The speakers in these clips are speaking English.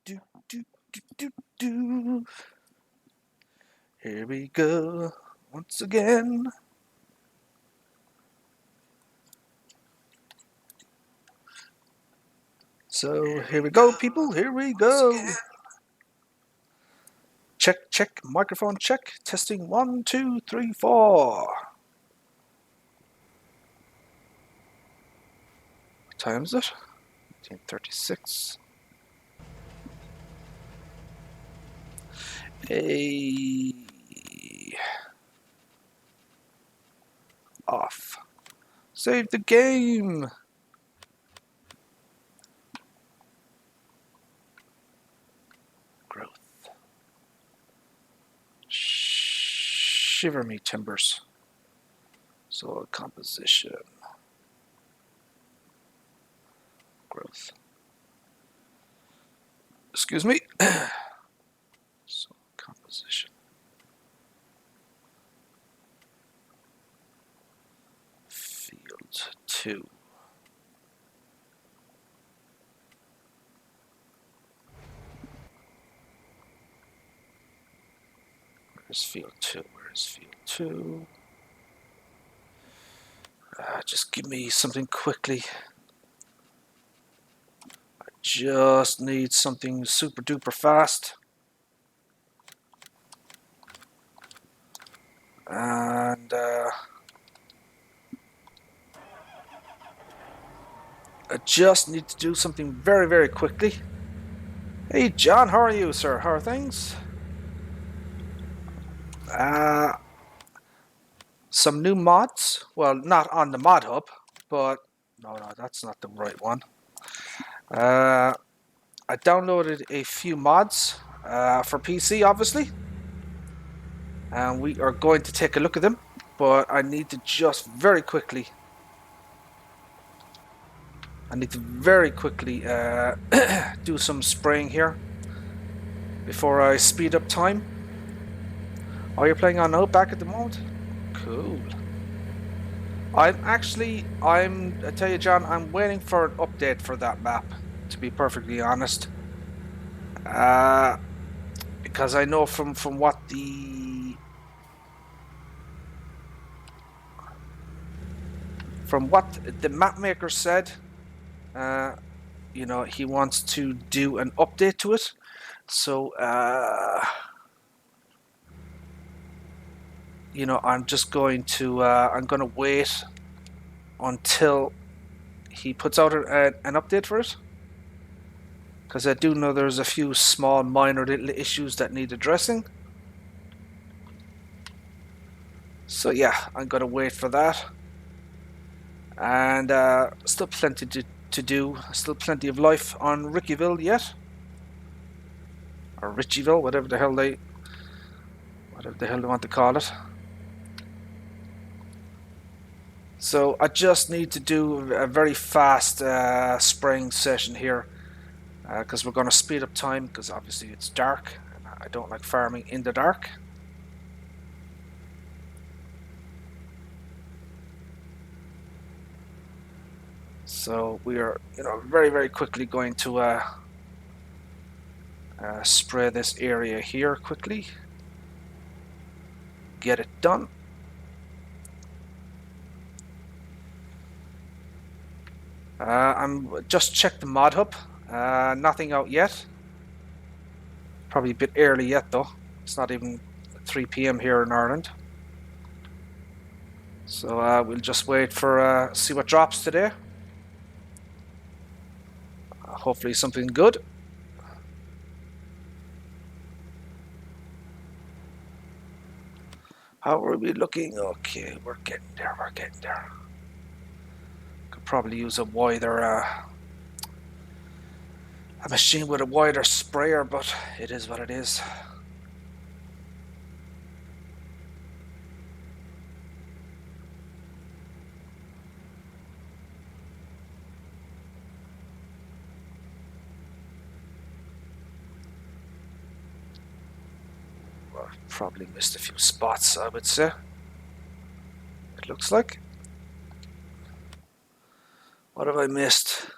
do, do, do, do, do. Here we go once again. So here we go, people. Here we go. Check, check, microphone check. Testing 1, 2, 3, 4. What time is it? 1936. Hey. Off. Save the game. Growth. Shiver me timbers. Soil composition. Growth. Excuse me. Soil composition. Field 2. Where's field 2? Where's field 2? Just give me something quickly. I just need something super duper fast. And I just need to do something very, very quickly. Hey John, how are you, sir? How are things? Some new mods. Well, not on the mod hub, but no, that's not the right one. I downloaded a few mods for PC, obviously, and we are going to take a look at them. But I need to just very quickly. Do some spraying here before I speed up time. Oh, you're playing on Outback at the moment? Cool. I tell you, John, I'm waiting for an update for that map, to be perfectly honest. Because I know from what the map maker said, you know, he wants to do an update to it. So, you know, I'm going to wait until he puts out an update for it. Because I do know there's a few small, minor little issues that need addressing. So yeah, I'm going to wait for that. And still plenty to do. Still plenty of life on Rickyville yet. Or Richieville, whatever the hell they want to call it. So I just need to do a very fast spraying session here. Because we're going to speed up time, because obviously it's dark and I don't like farming in the dark. So we are, you know, very, very quickly going to spray this area here quickly. Get it done. I'm just checked the mod hub. Nothing out yet. Probably a bit early yet though. It's not even 3 p.m. here in Ireland. So we'll just wait for see what drops today. Hopefully something good. How are we looking? Okay, we're getting there. Could probably use a wider a machine with a wider sprayer, but it is what it is. Well, probably missed a few spots, I would say. It looks like. What have I missed?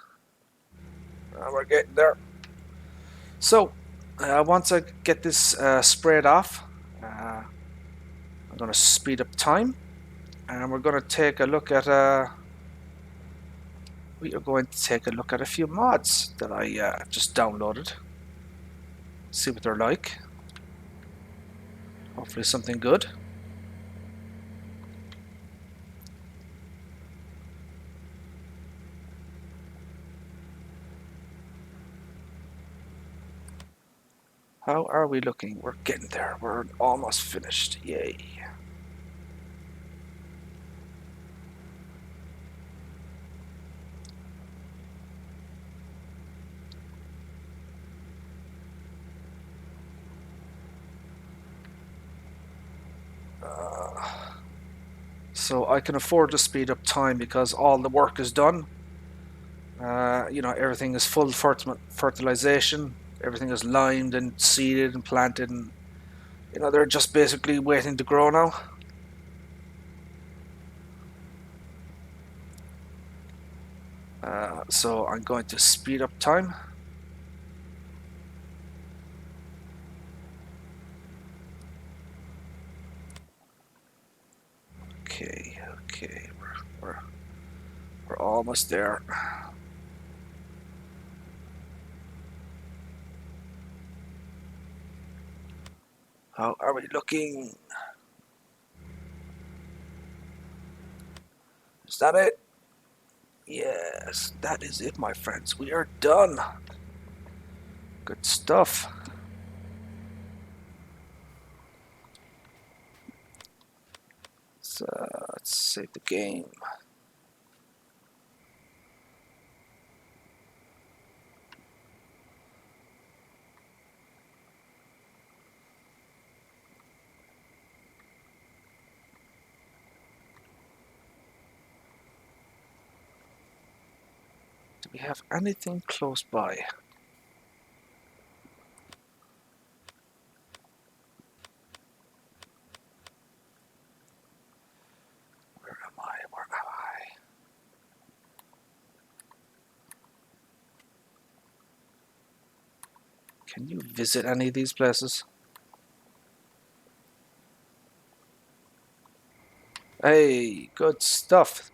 We're getting there. So, once I get this sprayed off, I'm going to speed up time, and we're going to take a look at we are going to take a look at a few mods that I just downloaded. See what they're like. Hopefully something good. How are we looking? We're getting there. We're almost finished. Yay. So I can afford to speed up time because all the work is done. You know, everything is full fertilization. Everything is limed and seeded and planted, and you know they're just basically waiting to grow now. So I'm going to speed up time. Okay, we're almost there. How are we looking? Is that it? Yes, that is it, my friends. We are done. Good stuff. So let's save the game. Do we have anything close by? Where am I? Where am I? Can you visit any of these places? Hey, good stuff.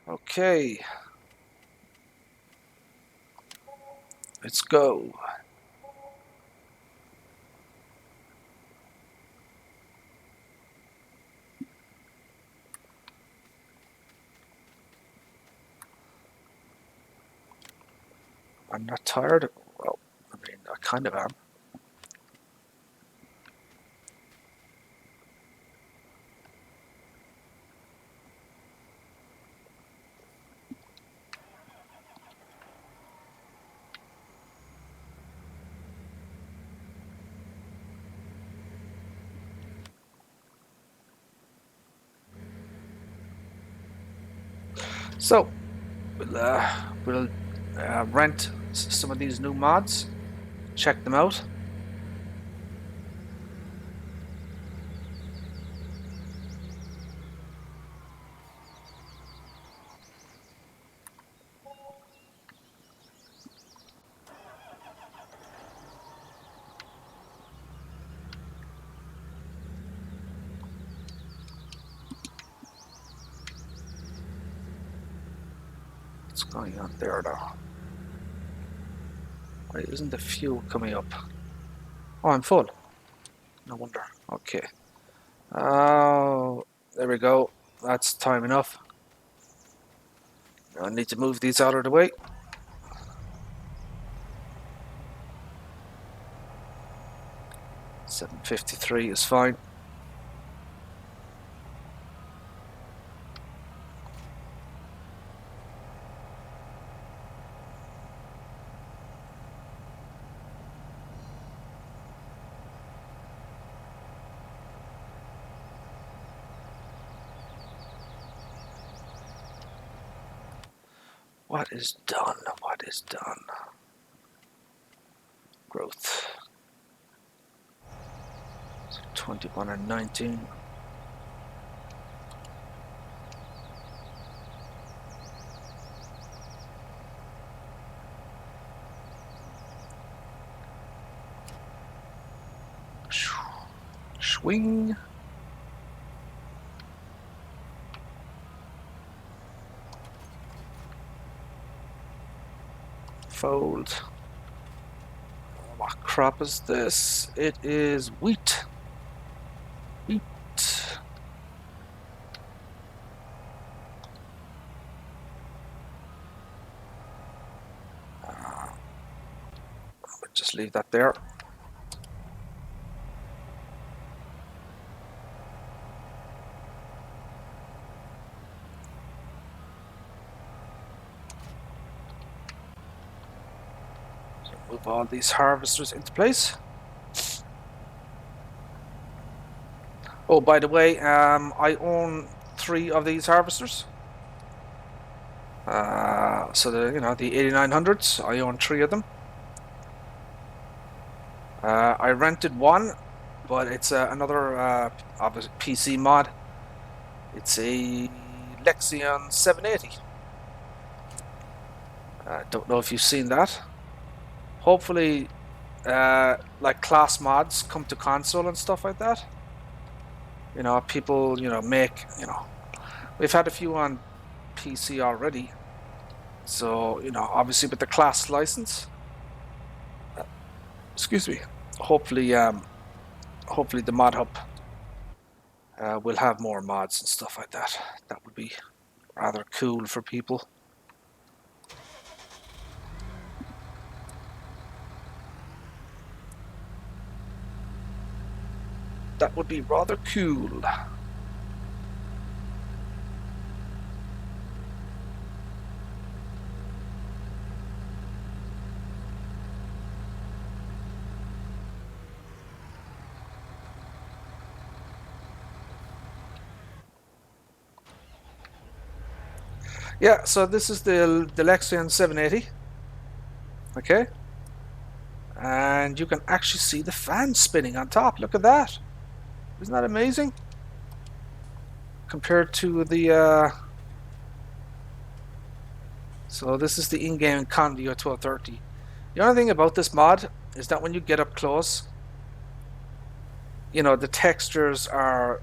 Okay, let's go. I'm not tired. Well, I mean, I kind of am. So, we'll rent some of these new mods, check them out. What's going on there now? Why isn't the fuel coming up? Oh, I'm full. No wonder. Okay. Oh, there we go. That's time enough. I need to move these out of the way. $7.53 is fine. What is done? What is done? Growth. So 21 and 19. Swing. Fold. What crop is this? It is wheat. Wheat. Just leave that there. So move all these harvesters into place. Oh, by the way, I own 3 of these harvesters. So the the 8900s, I own 3 of them. I rented one, but it's another obviously PC mod. It's a Lexion 780. Don't know if you've seen that. Hopefully, like class mods come to console and stuff like that. People, make, we've had a few on PC already. So, obviously with the class license, excuse me, hopefully the mod hub will have more mods and stuff like that. That would be rather cool for people. That would be rather cool. Yeah, so this is the Lexion 780. Okay. And you can actually see the fan spinning on top. Look at that. Isn't that amazing? Compared to the... So this is the in-game Condio 1230. The only thing about this mod is that when you get up close, the textures are,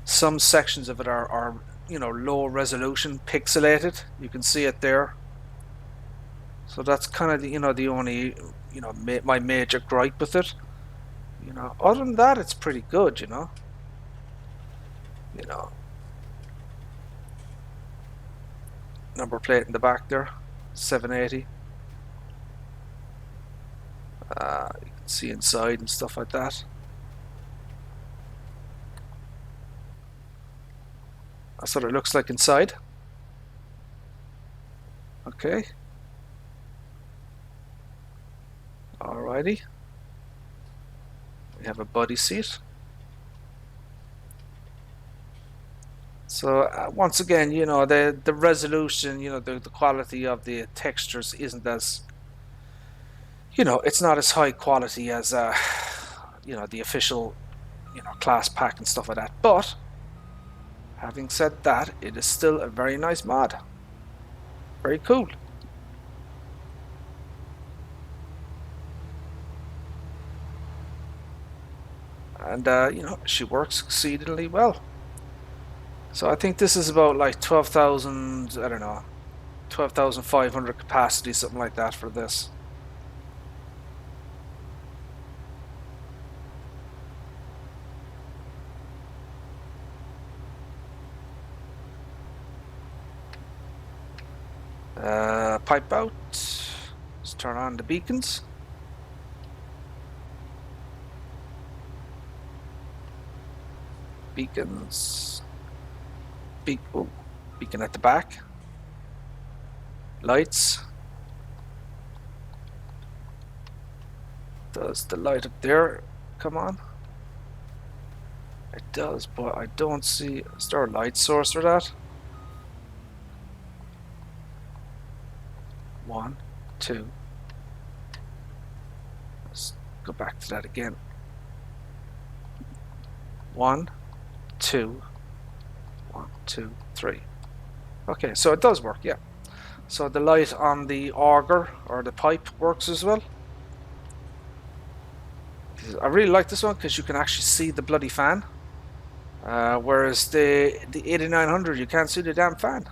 some sections of it are low resolution, pixelated. You can see it there. So that's kind of the only my major gripe with it. Other than that, it's pretty good. Number plate in the back there, 780. You can see inside and stuff like that. That's what it looks like inside. Okay. Alrighty. We have a body seat. So once again, the resolution, the quality of the textures isn't as, it's not as high quality as, the official, class pack and stuff like that. But having said that, it is still a very nice mod. Very cool. And she works exceedingly well. So I think this is about like 12,000, I don't know, 12,500 capacity, something like that for this. Pipe out. Let's turn on the beacons. Beacons. Beacon at the back. Lights. Does the light up there come on? It does, but I don't see. Is there a light source for that? 1, 2. Let's go back to that again. 1, 2. 1, 2, 3. Okay, so it does work, yeah. So the light on the auger or the pipe works as well. I really like this one because you can actually see the bloody fan. Whereas the 8900, you can't see the damn fan.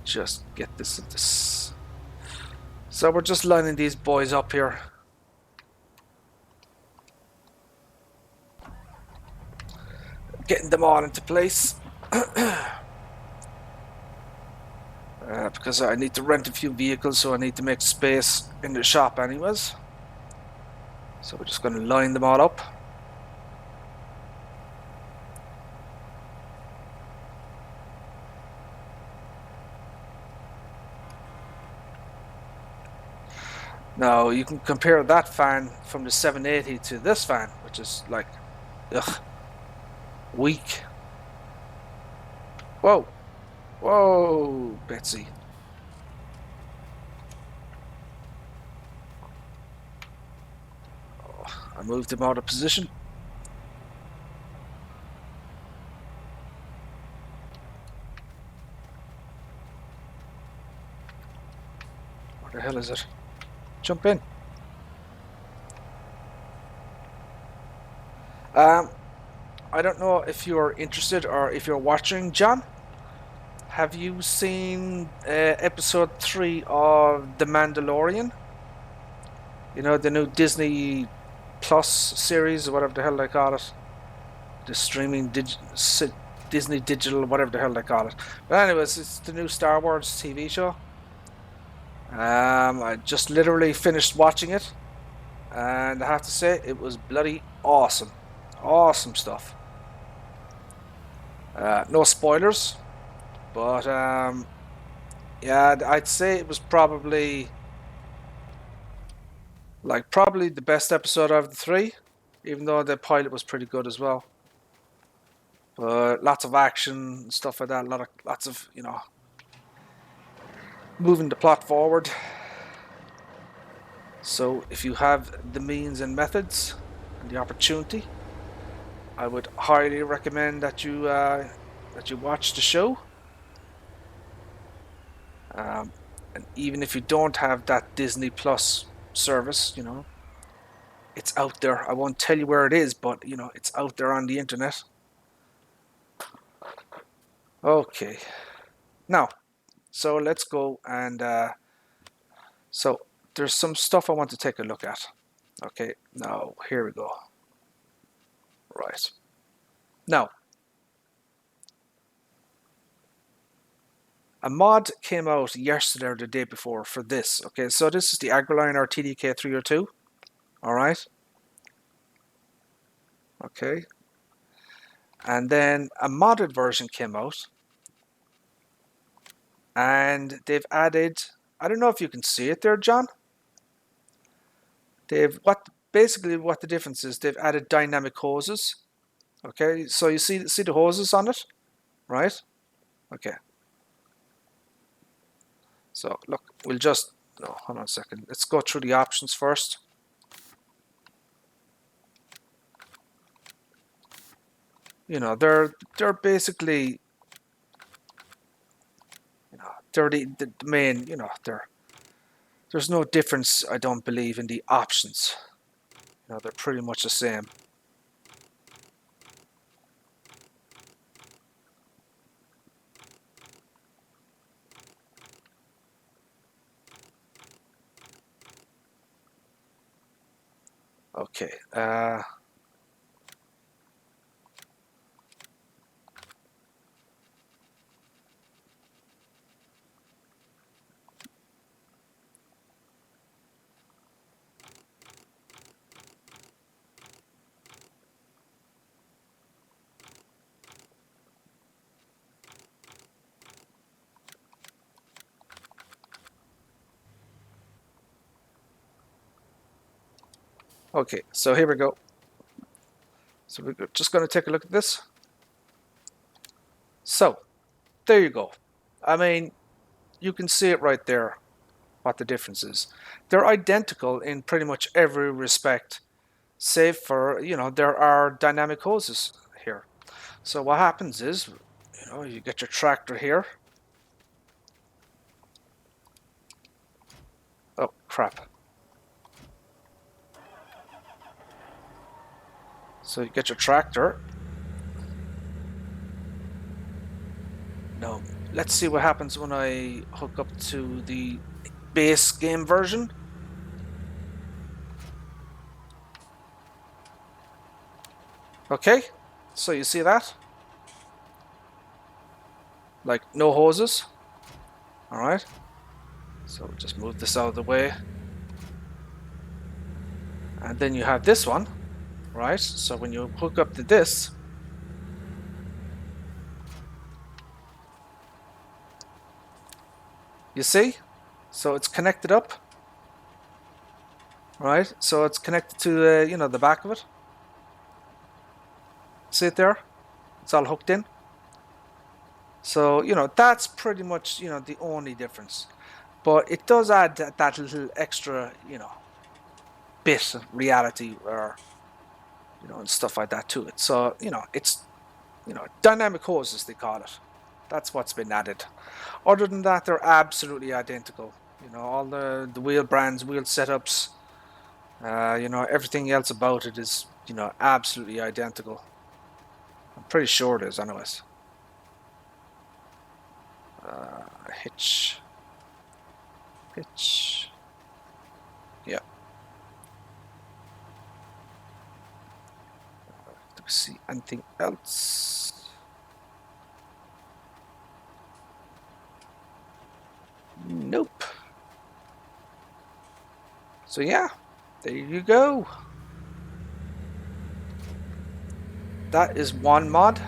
Just get this into this. So we're just lining these boys up here. Getting them all into place. Because I need to rent a few vehicles, so I need to make space in the shop anyways. So we're just going to line them all up. Now you can compare that fan from the 780 to this fan, which is like, ugh, weak. Whoa, whoa, Betsy. Oh, I moved him out of position. Where the hell is it? Jump in. I don't know if you're interested or if you're watching, John. Have you seen episode 3 of The Mandalorian? You know, the new Disney Plus series, or whatever the hell they call it. The streaming Disney Digital, whatever the hell they call it. But anyways, it's the new Star Wars TV show. I just literally finished watching it, and I have to say it was bloody awesome. Awesome stuff. No spoilers, but yeah, I'd say it was probably the best episode of the 3, even though the pilot was pretty good as well. But lots of action and stuff like that. Lots of moving the plot forward. So if you have the means and methods and the opportunity, I would highly recommend that you watch the show. And even if you don't have that Disney Plus service, it's out there. I won't tell you where it is, but it's out there on the internet. Okay, now, so let's go and so there's some stuff I want to take a look at. Okay, now here we go. Right. Now, a mod came out yesterday or the day before for this. Okay, so this is the AgriLiner TDK 302. All right. Okay. And then a modded version came out. And they've added, I don't know if you can see it there, John. Basically what the difference is, they've added dynamic hoses. Okay, so you see the hoses on it, right? Okay. So look, we'll just hold on a second. Let's go through the options first. They're basically they're the main, there's no difference, I don't believe, in the options. They're pretty much the same. Okay. Okay, so here we go. So we're just going to take a look at this. So, there you go. I mean, you can see it right there, what the difference is. They're identical in pretty much every respect, save for, there are dynamic hoses here. So what happens is, you get your tractor here, Oh, crap. So you get your tractor. Now, let's see what happens when I hook up to the base game version. Okay, so you see that? Like, no hoses. Alright, so just move this out of the way. And then you have this one, right? So when you hook up to this, you see? So it's connected up, right? So it's connected to the, you know, the back of it. See it there? It's all hooked in. So, you know, that's pretty much, you know, the only difference. But it does add that little extra, you know, bit of reality or, you know, and stuff like that to it. So, you know, it's, you know, dynamic hoses, they call it. That's what's been added. Other than that, they're absolutely identical. You know, all the wheel brands, wheel setups, you know, everything else about it is, you know, absolutely identical. I'm pretty sure it is, anyways. Hitch. Hitch. Yeah. Do we see anything else? Nope. So yeah, there you go. That is one mod.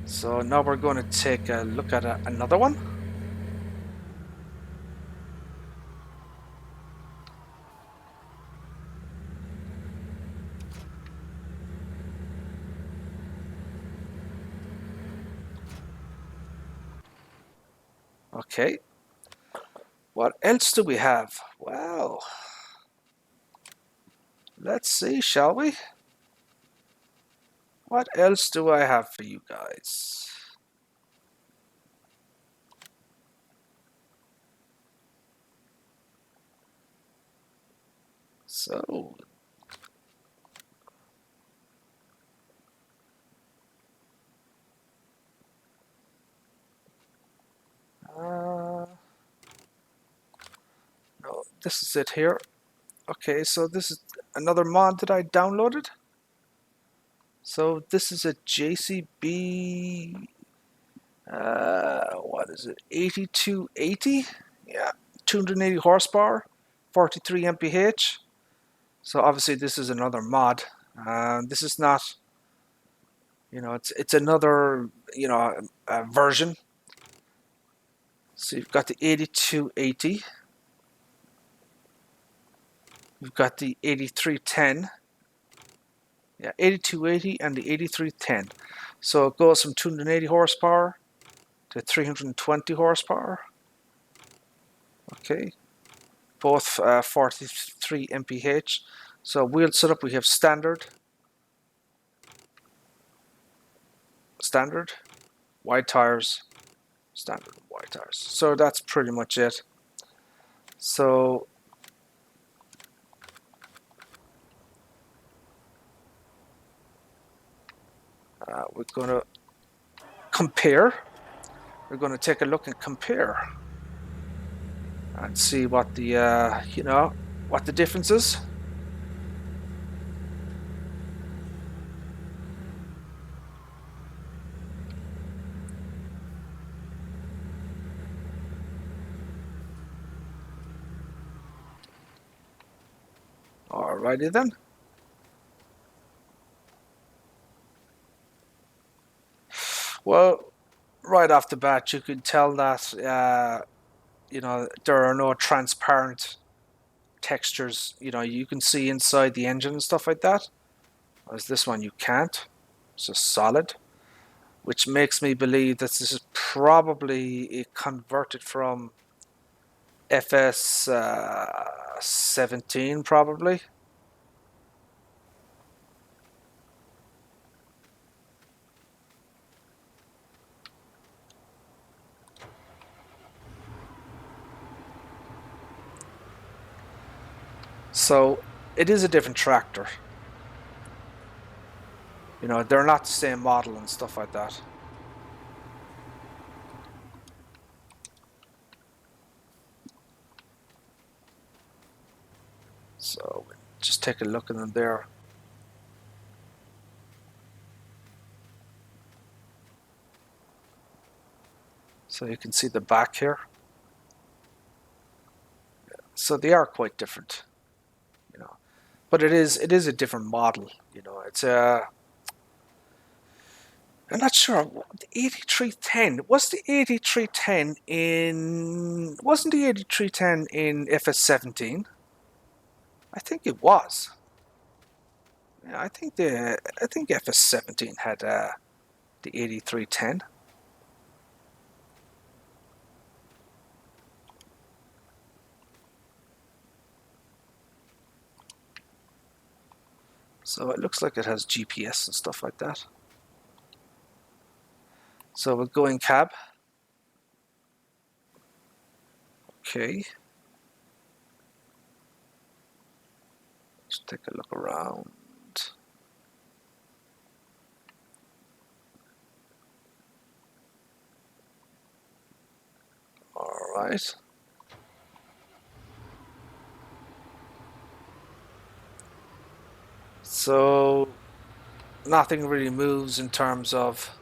So now we're going to take a look at another one. Okay. What else do we have? Well, let's see, shall we? What else do I have for you guys? So, no, this is it here. Okay, so this is another mod that I downloaded. So this is a JCB, what is it, 8280? Yeah, 280 horsepower, 43 mph. So obviously this is another mod. This is not, you know, it's another, you know, version. So you've got the 8280. You've got the 8310. Yeah, 8280 and the 8310. So it goes from 280 horsepower to 320 horsepower. Okay, both 43 mph. So wheel setup, we have standard, wide tires, standard, wide tires. So that's pretty much it. So we're going to compare. We're going to take a look and compare and see what the you know, what the difference is. Alrighty then. Well, right off the bat, you could tell that you know, there are no transparent textures. You know, you can see inside the engine and stuff like that. Whereas this one you can't. It's just solid. which makes me believe that this is probably converted from FS 17, probably. So it is a different tractor. You know, they're not the same model and stuff like that. So just take a look at them there. So you can see the back here. So they are quite different, you know. But it is a different model, you know. It's a I'm not sure. The 8310 was the 8310 in wasn't the 8310 in FS17? I think it was. Yeah, I think FS17 had the 8310. So it looks like it has GPS and stuff like that. So we'll go in cab. Okay. Let's take a look around. All right. So nothing really moves in terms of,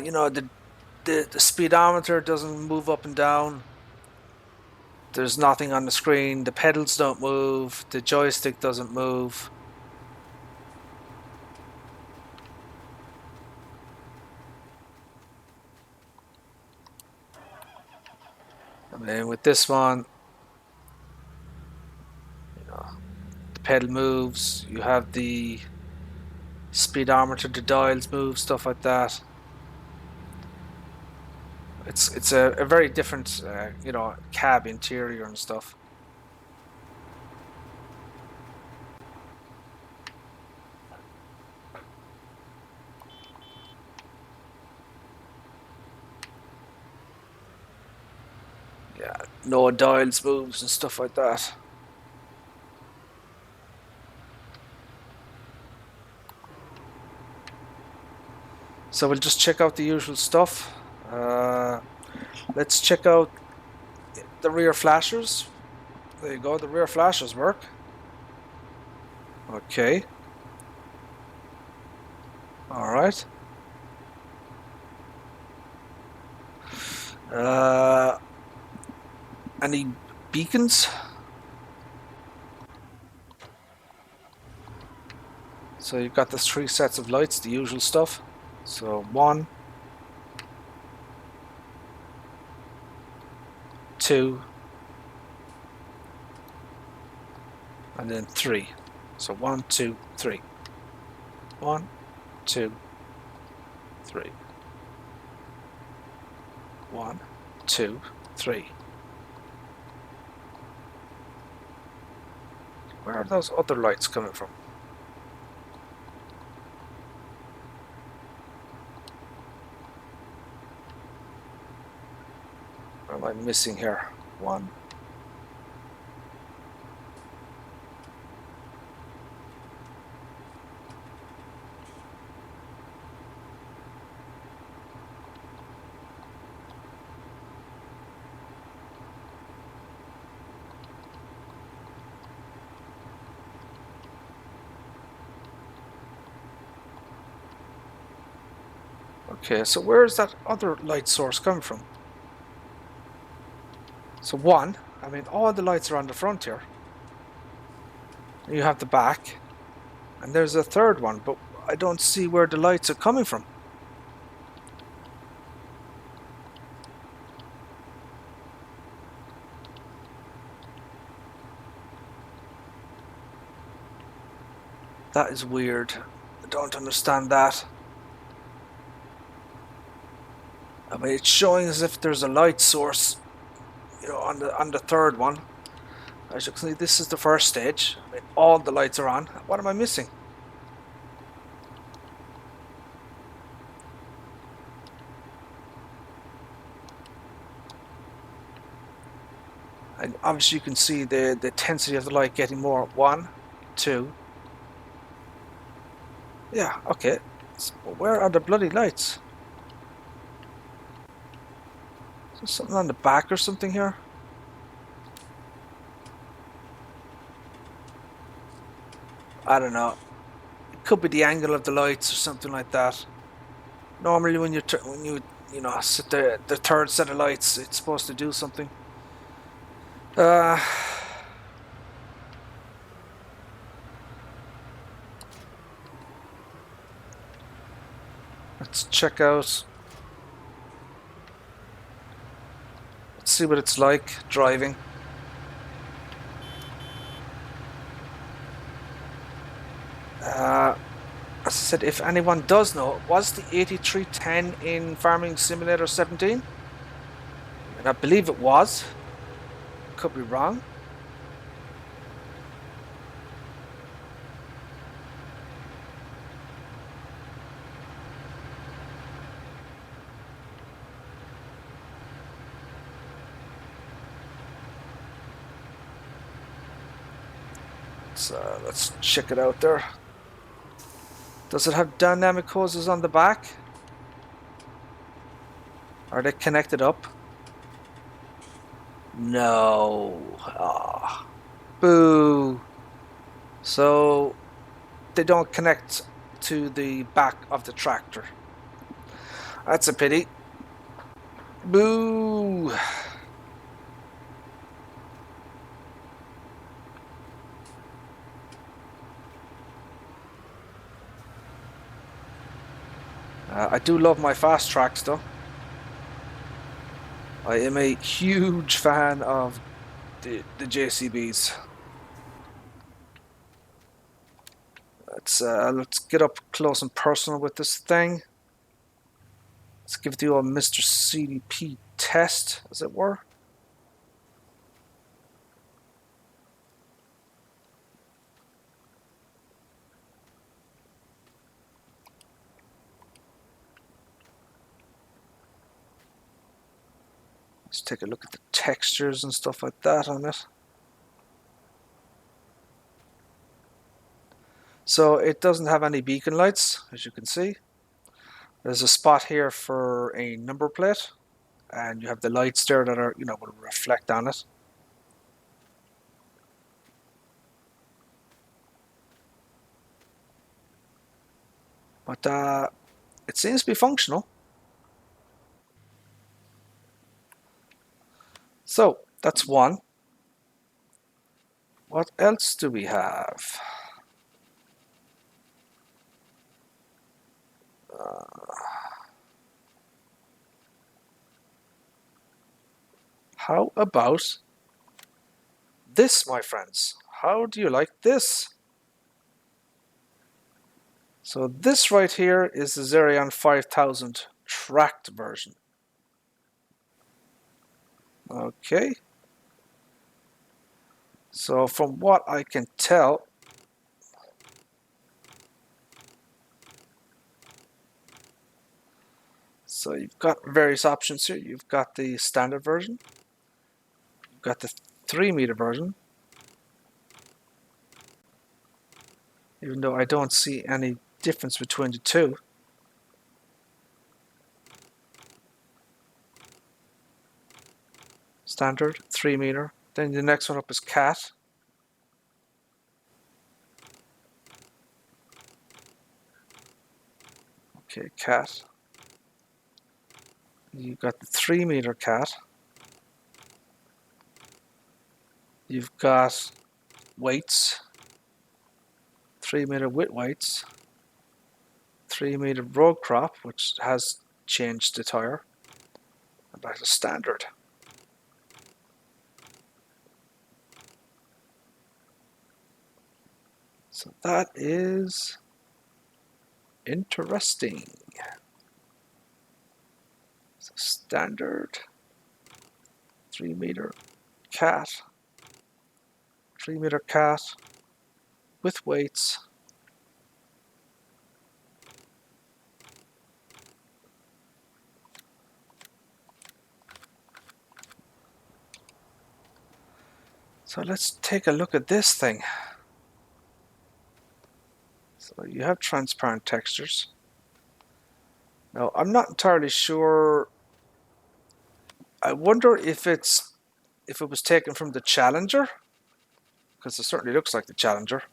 you know, the speedometer doesn't move up and down. There's nothing on the screen. The pedals don't move. The joystick doesn't move. I mean, with this one, you know, the pedal moves. You have the speedometer, the dials move, stuff like that. It's a very different, you know, cab interior and stuff. Yeah, no dials moves and stuff like that. So we'll just check out the usual stuff. Let's check out the rear flashers. There you go, the rear flashers work. Okay. All right. Uh, any beacons? So you've got the 3 sets of lights, the usual stuff. So 1, 2, and then 3. So 1, 2, 3. 1, 2, 3. 1, 2, 3. Where are those other lights coming from? What am I missing here? 1. Okay, so where is that other light source coming from? So 1, I mean, all the lights are on the front here. You have the back, and there's a third one, but I don't see where the lights are coming from. That is weird. I don't understand that. I mean, it's showing as if there's a light source, you know, on the third one. As you can see, this is the first stage. I mean, all the lights are on. What am I missing? And obviously you can see the intensity of the light getting more. 1, 2. Yeah, okay. So where are the bloody lights? Is there something on the back or something here? I don't know. It could be the angle of the lights or something like that. Normally when you know set the third set of lights, it's supposed to do something. Uh, let's check out. Let's see what it's like driving. As I said, if anyone does know, was the 8310 in Farming Simulator 17? And I believe it was. Could be wrong. So let's check it out there. Does it have dynamic hoses on the back? Are they connected up? No. Ah, boo. So they don't connect to the back of the tractor. That's a pity. Boo. I do love my fast tracks though. I am a huge fan of the JCBs. Let's get up close and personal with this thing. Let's give the old Mr. CDP test, as it were. Let's take a look at the textures and stuff like that on it. So it doesn't have any beacon lights, as you can see. There's a spot here for a number plate, and you have the lights there that are, you know, will reflect on it. But it seems to be functional. So that's one. What else do we have? How about this, my friends? How do you like this? So this right here is the Xerion 5000 tracked version. Okay. So from what I can tell, so you've got various options here. You've got the standard version, you've got the 3-meter version, even though I don't see any difference between the two. Standard, 3-meter. Then the next one up is cat. Okay, cat. You've got the 3-meter cat. You've got weights, 3-meter with weights, 3-meter road crop, which has changed the tire, and back to standard. So that is Interesting. So standard 3-meter cat. 3-meter cat with weights. So let's take a look at this thing. So you have transparent textures. Now I'm not entirely sure. I wonder if it was taken from the Challenger, because it certainly looks like the Challenger.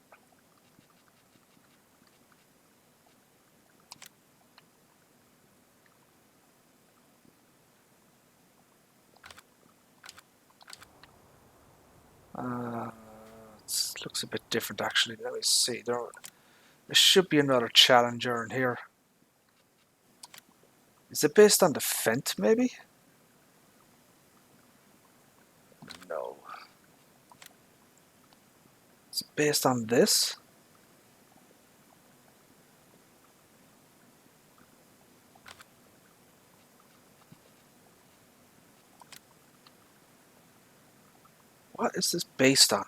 It looks a bit different actually. Let me see. There should be another Challenger in here. Is it based on the Fent maybe? No. Is it based on this? What is this based on?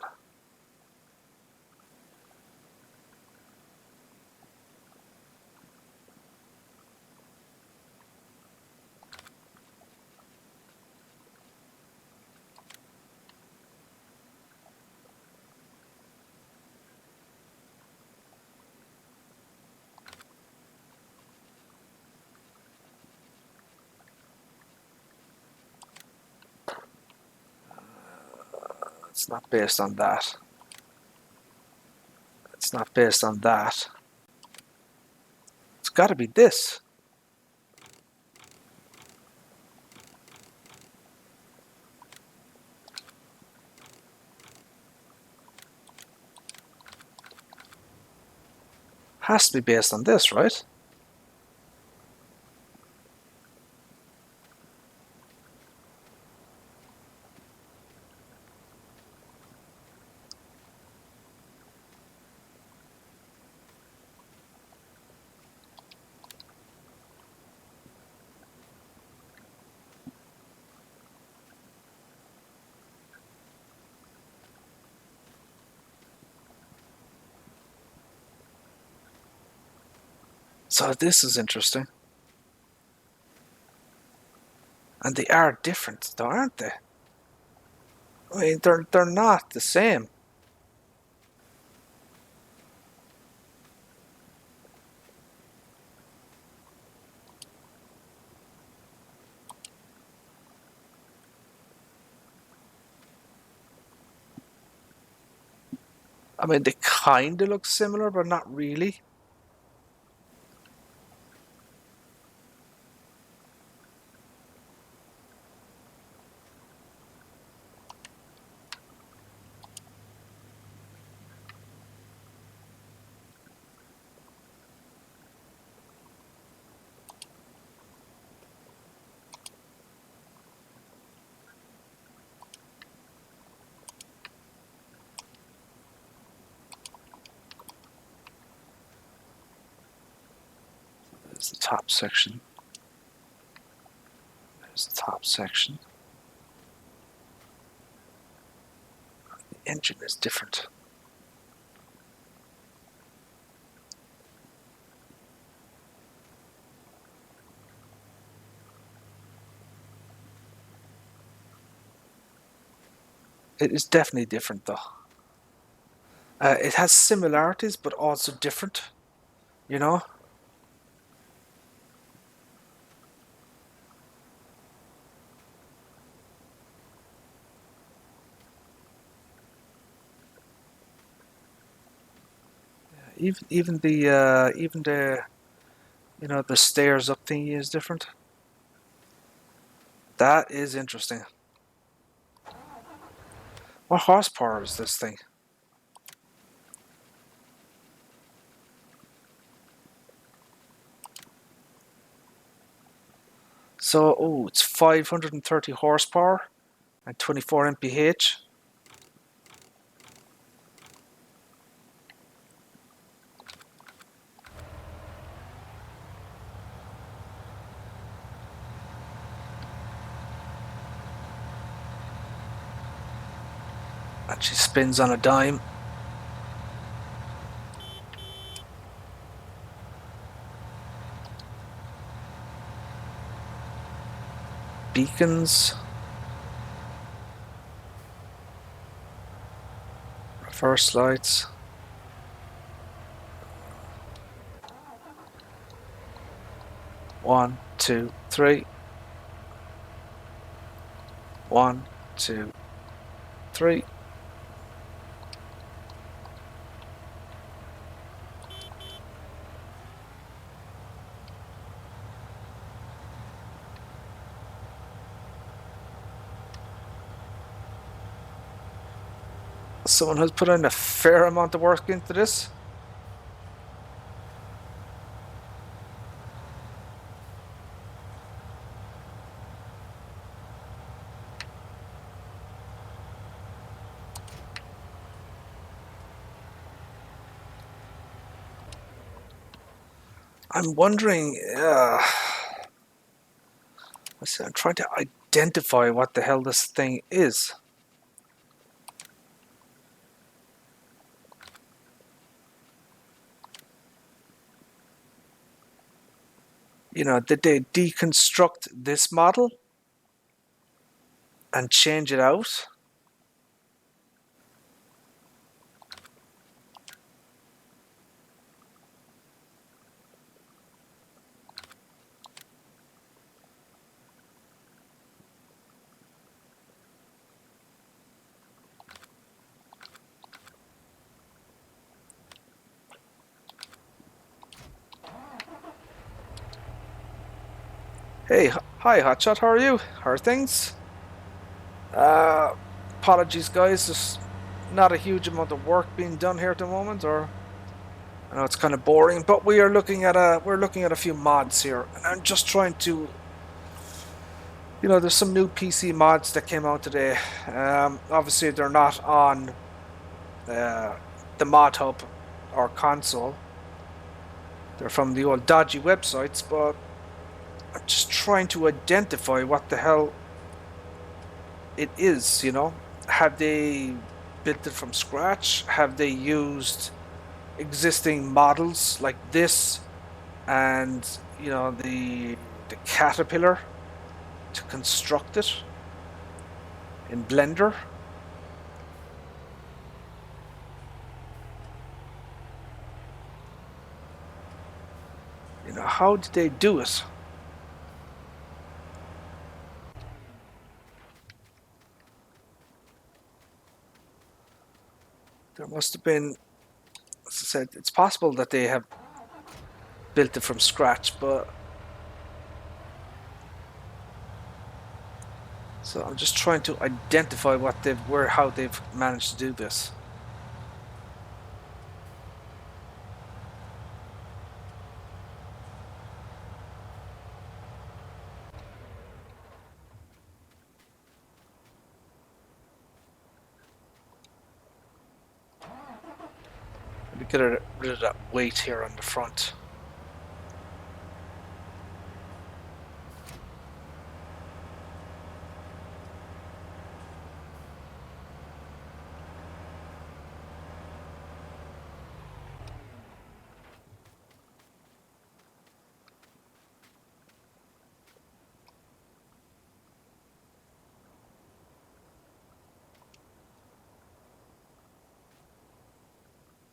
It's not based on that. It's not based on that. It's got to be this. Has to be based on this, right? So this is interesting. And they are different though, aren't they? I mean, they're not the same. I mean, they kind of look similar, but not really. There's the top section. There's the top section. The engine is different. It is definitely different though. It has similarities, but also different, you know? Even the the stairs up thingy is different. That is interesting. What horsepower is this thing? So, oh, it's 530 horsepower and 24 mph. And she spins on a dime. Beacons. Reverse lights. One, two, three. 1, 2, 3. Someone has put in a fair amount of work into this. I'm wondering, I'm trying to identify what the hell this thing is. You know, did they deconstruct this model and change it out? Hey, hi Hotshot, how are you? How are things? Apologies guys, there's not a huge amount of work being done here at the moment, or I know it's kind of boring, but we're looking at a few mods here, and I'm just trying to, you know, there's some new PC mods that came out today. Obviously they're not on the mod hub or console. They're from the old dodgy websites, but I'm just trying to identify what the hell it is, you know. Have they built it from scratch? Have they used existing models like this and, you know, the caterpillar to construct it in Blender? You know, how did they do it? There must have been, as I said, it's possible that they have built it from scratch, but so I'm just trying to identify how they've managed to do this. Let me get rid of that weight here on the front.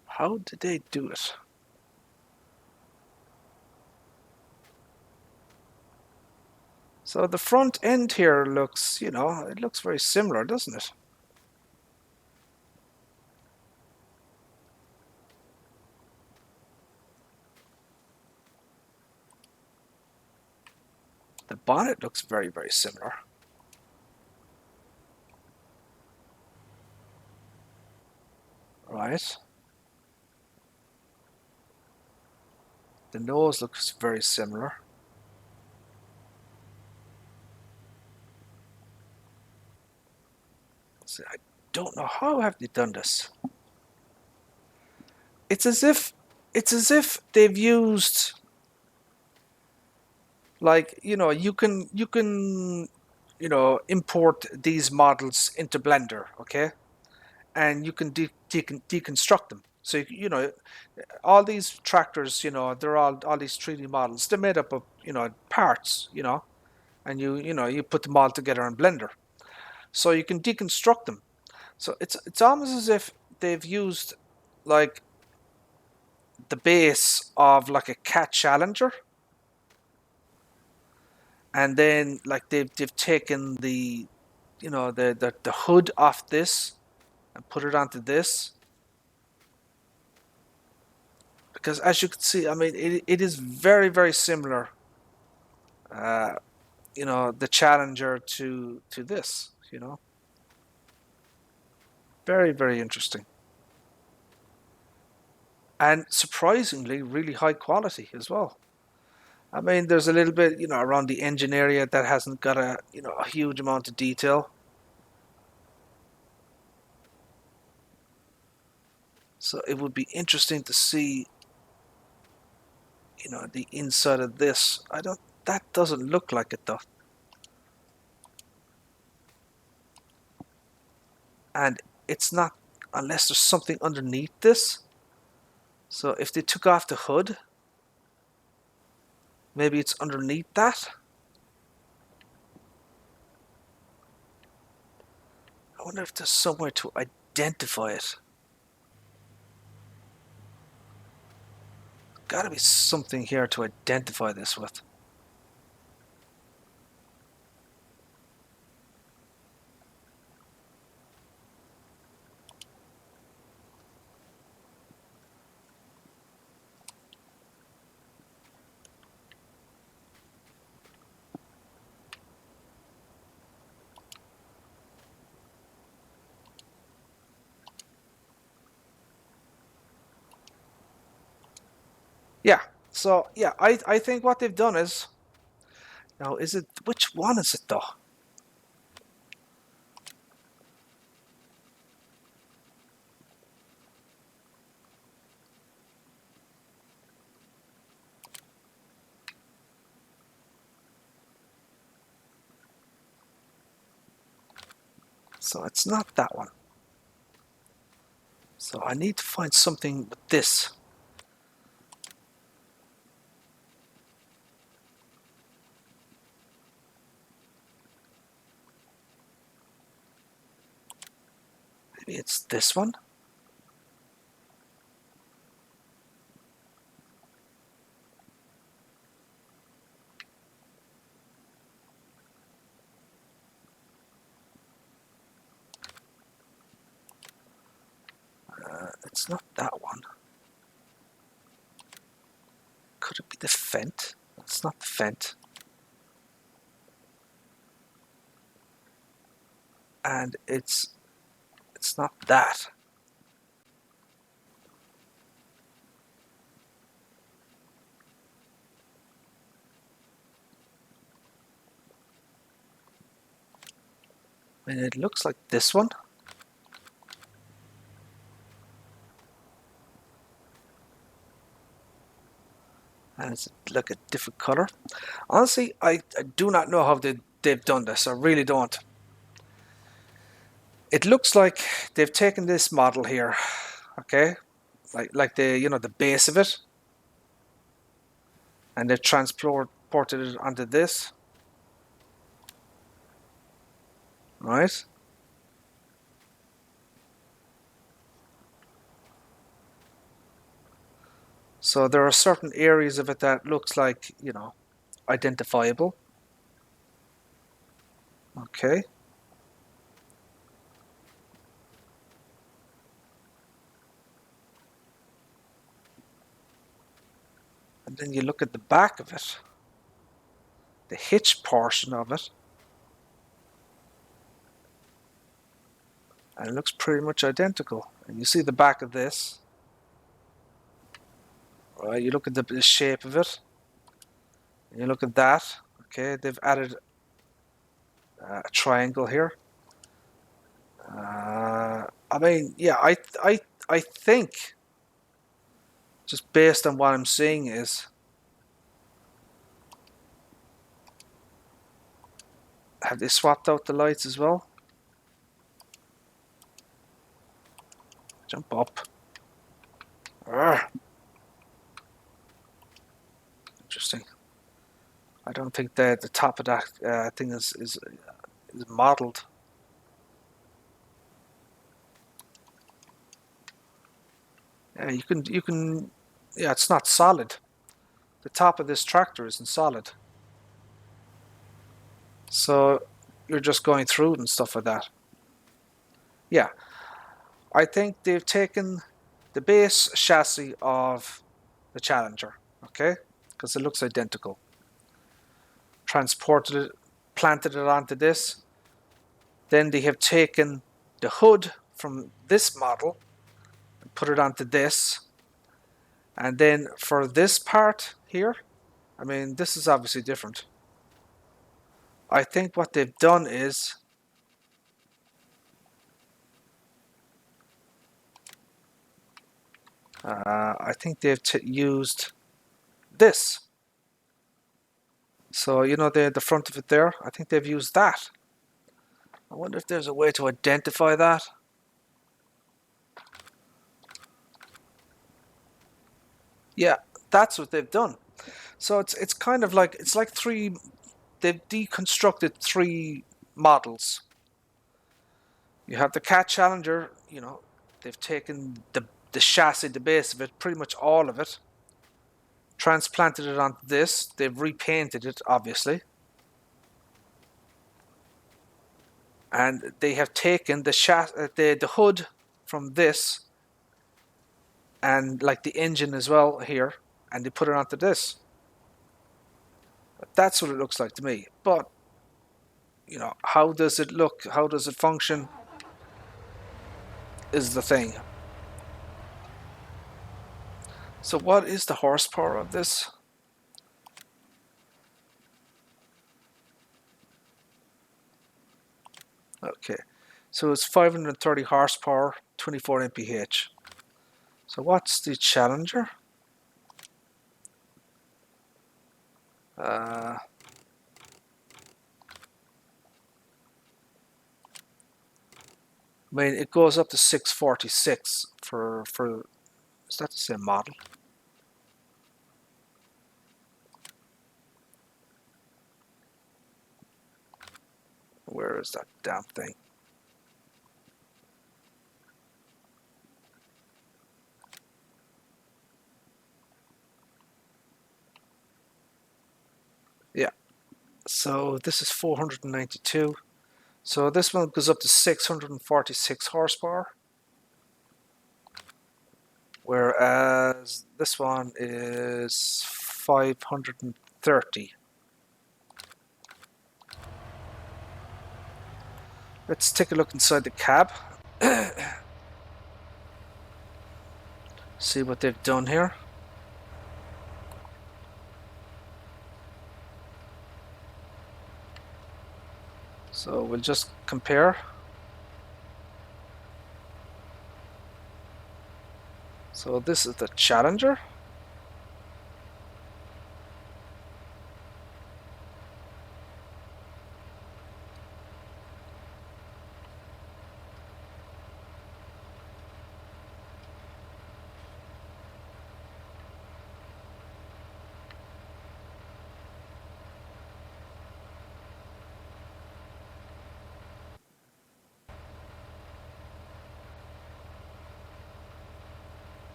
How did they do it? So the front end here looks, you know, it looks very similar, doesn't it? The bonnet looks very, very similar. Right. The nose looks very similar. So I don't know how have they done this. It's as if they've used, like, you know, you can import these models into Blender, okay? and you can deconstruct them. So you know, all these tractors, you know, they're all these 3D models. They're made up of, you know, parts, you know, and you know, you put them all together in Blender, so you can deconstruct them. So it's almost as if they've used like the base of like a cat Challenger, and then like they've taken the, you know, the hood off this and put it onto this, because as you can see, I mean, it is very, very similar, uh, you know, the Challenger to this, you know. Very, very interesting, and surprisingly really high quality as well. I mean, there's a little bit, you know, around the engine area that hasn't got a, you know, a huge amount of detail. So it would be interesting to see, you know, the inside of this. I don't, that doesn't look like it though. And it's not, unless there's something underneath this. So if they took off the hood, maybe it's underneath that. I wonder if there's somewhere to identify it. Gotta be something here to identify this with. Yeah. So yeah, I think what they've done is, now is it, which one is it though? So it's not that one. So I need to find something with this. Maybe it's this one. It's not that one. Could it be the Fent? It's not the Fent. And it's not that. I mean, it looks like this one. And it's like a different color. Honestly, I do not know how they've done this. I really don't. It looks like they've taken this model here, okay, like the, you know, the base of it, and they've transported it onto this, right? So there are certain areas of it that looks like, you know, identifiable. Okay. And then you look at the back of it, the hitch portion of it, and it looks pretty much identical. And you see the back of this, right? You look at the shape of it, and you look at that. Okay, they've added a triangle here. I mean, yeah, I think, just based on what I'm seeing, is, have they swapped out the lights as well? Jump up. Arrgh. Interesting. I don't think the top of that thing is modeled. Yeah, you can. Yeah, it's not solid. The top of this tractor isn't solid. So you're just going through it and stuff like that. Yeah, I think they've taken the base chassis of the Challenger, okay, because it looks identical. Transported it, planted it onto this. Then they have taken the hood from this model and put it onto this. And then for this part here, I mean, this is obviously different. I think what they've done is I think they've used this. So, you know, the front of it there, I think they've used that. I wonder if there's a way to identify that. Yeah, that's what they've done. So it's kind of like, it's like they've deconstructed three models. You have the Cat Challenger, you know, they've taken the chassis, the base of it, pretty much all of it, transplanted it onto this. They've repainted it, obviously. And they have taken the hood from this and like the engine as well here, and they put it onto this. That's what it looks like to me. But, you know, how does it look? How does it function is the thing. So what is the horsepower of this? Okay, so it's 530 horsepower, 24 mph. So what's the Challenger? I mean, it goes up to 646 for is that the same model? Where is that damn thing? Yeah. So this is 492. So this one goes up to 646 horsepower. Whereas this one is 530. Let's take a look inside the cab. See what they've done here. So we'll just compare. So this is the Challenger.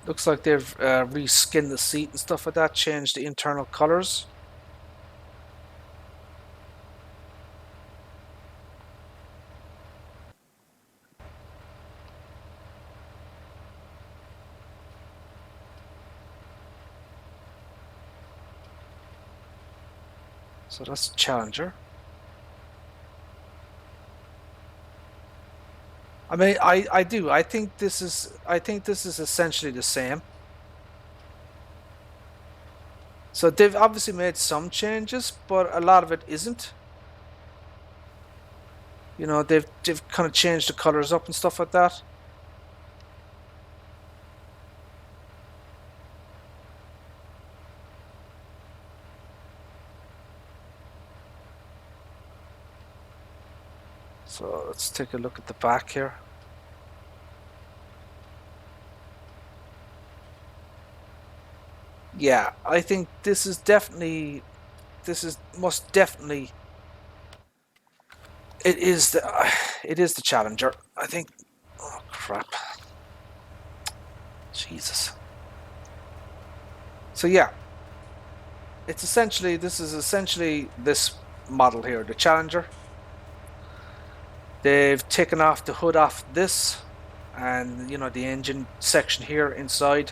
Looks like they've reskinned the seat and stuff like that, changed the internal colors. So that's Challenger. I mean, I do. I think this is essentially the same. So they've obviously made some changes, but a lot of it isn't. You know, they've kind of changed the colors up and stuff like that. So let's take a look at the back here. Yeah, I think this is definitely, this is most definitely, it is the, it is the Challenger. I think. Oh crap! Jesus. So yeah, it's essentially, this is essentially this model here, the Challenger. They've taken off the hood off this, and you know the engine section here inside,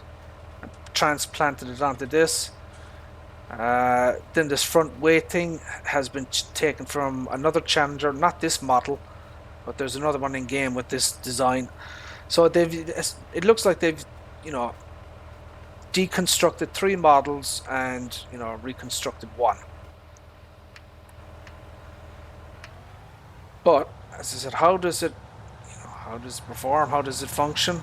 and transplanted it onto this. Then this front weight thing has been taken from another Challenger, not this model, but there's another one in game with this design. So they've, it looks like they've, you know, deconstructed three models and, you know, reconstructed one. But as I said, how does it, you know, how does it perform? How does it function?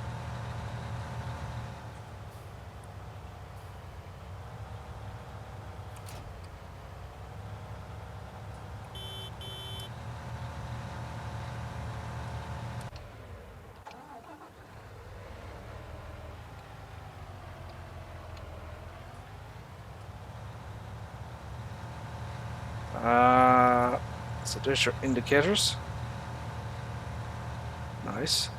So there's your indicators. Nice.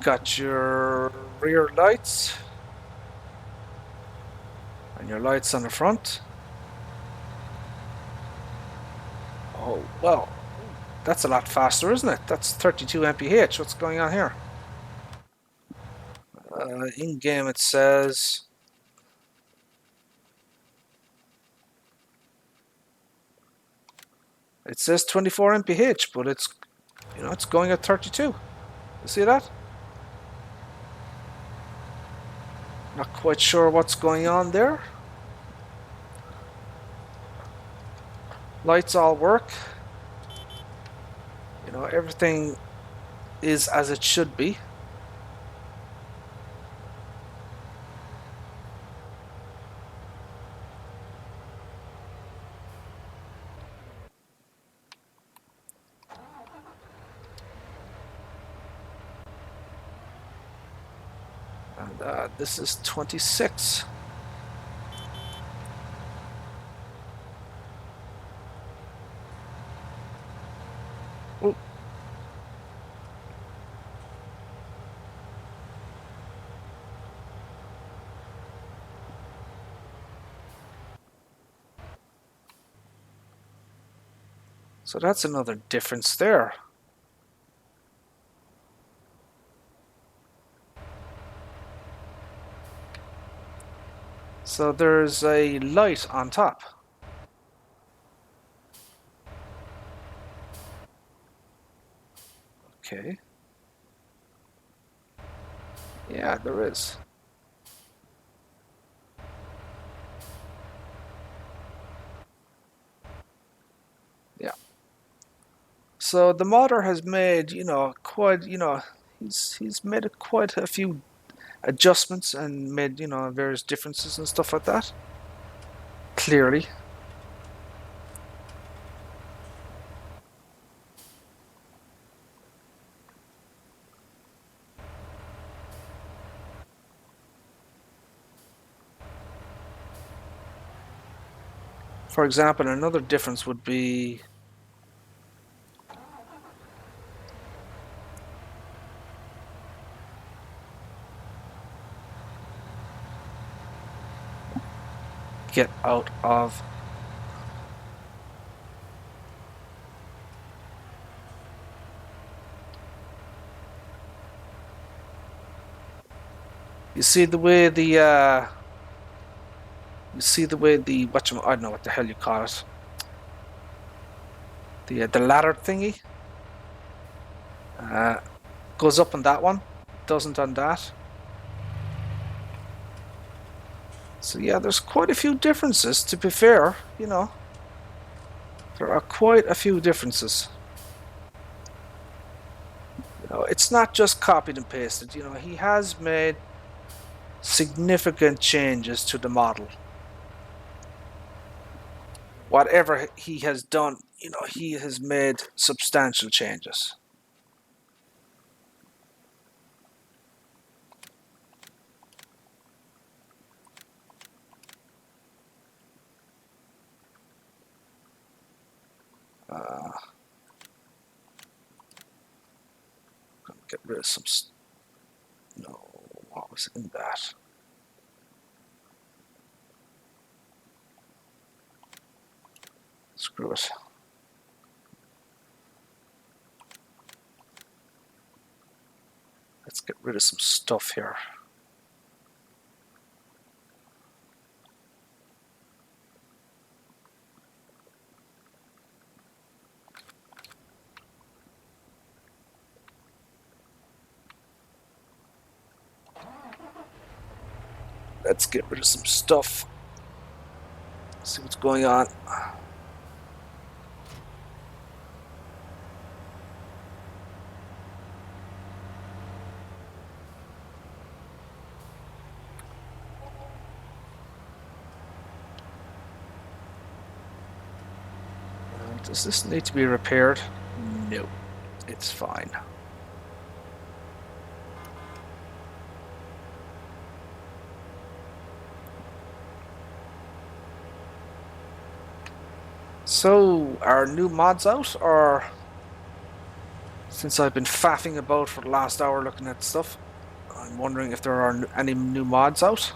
Got your rear lights and your lights on the front. Oh, well, that's a lot faster, isn't it? That's 32 mph. What's going on here? In game it says it says 24 mph, but it's, you know, it's going at 32. You see that? Not quite sure what's going on there. Lights all work. You know, everything is as it should be. And this is 26. Ooh. So that's another difference there. So there's a light on top. Okay. Yeah, there is. Yeah. So the modder has made, you know, quite, you know, he's made quite a few adjustments and made, you know, various differences and stuff like that. Clearly. For example, another difference would be get out of you see the way the you see the way the I don't know what the hell you call it, the ladder thingy uh, goes up on that one, doesn't on that. So yeah, there's quite a few differences, to be fair, you know. There are quite a few differences. You know, it's not just copied and pasted, you know, he has made significant changes to the model. Whatever he has done, you know, he has made substantial changes. rid of some... No, what was in that? Screw it. Let's get rid of some stuff here. Let's get rid of some stuff. See what's going on. Does this need to be repaired? No, it's fine. So, are new mods out, or since I've been faffing about for the last hour looking at stuff, I'm wondering if there are any new mods out?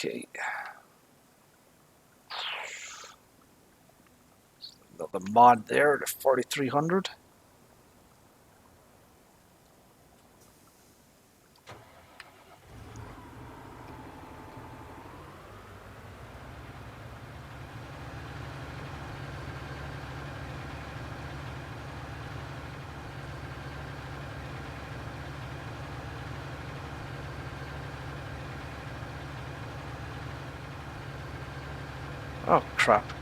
Okay. Another mod there, the 4300. Oh, crap.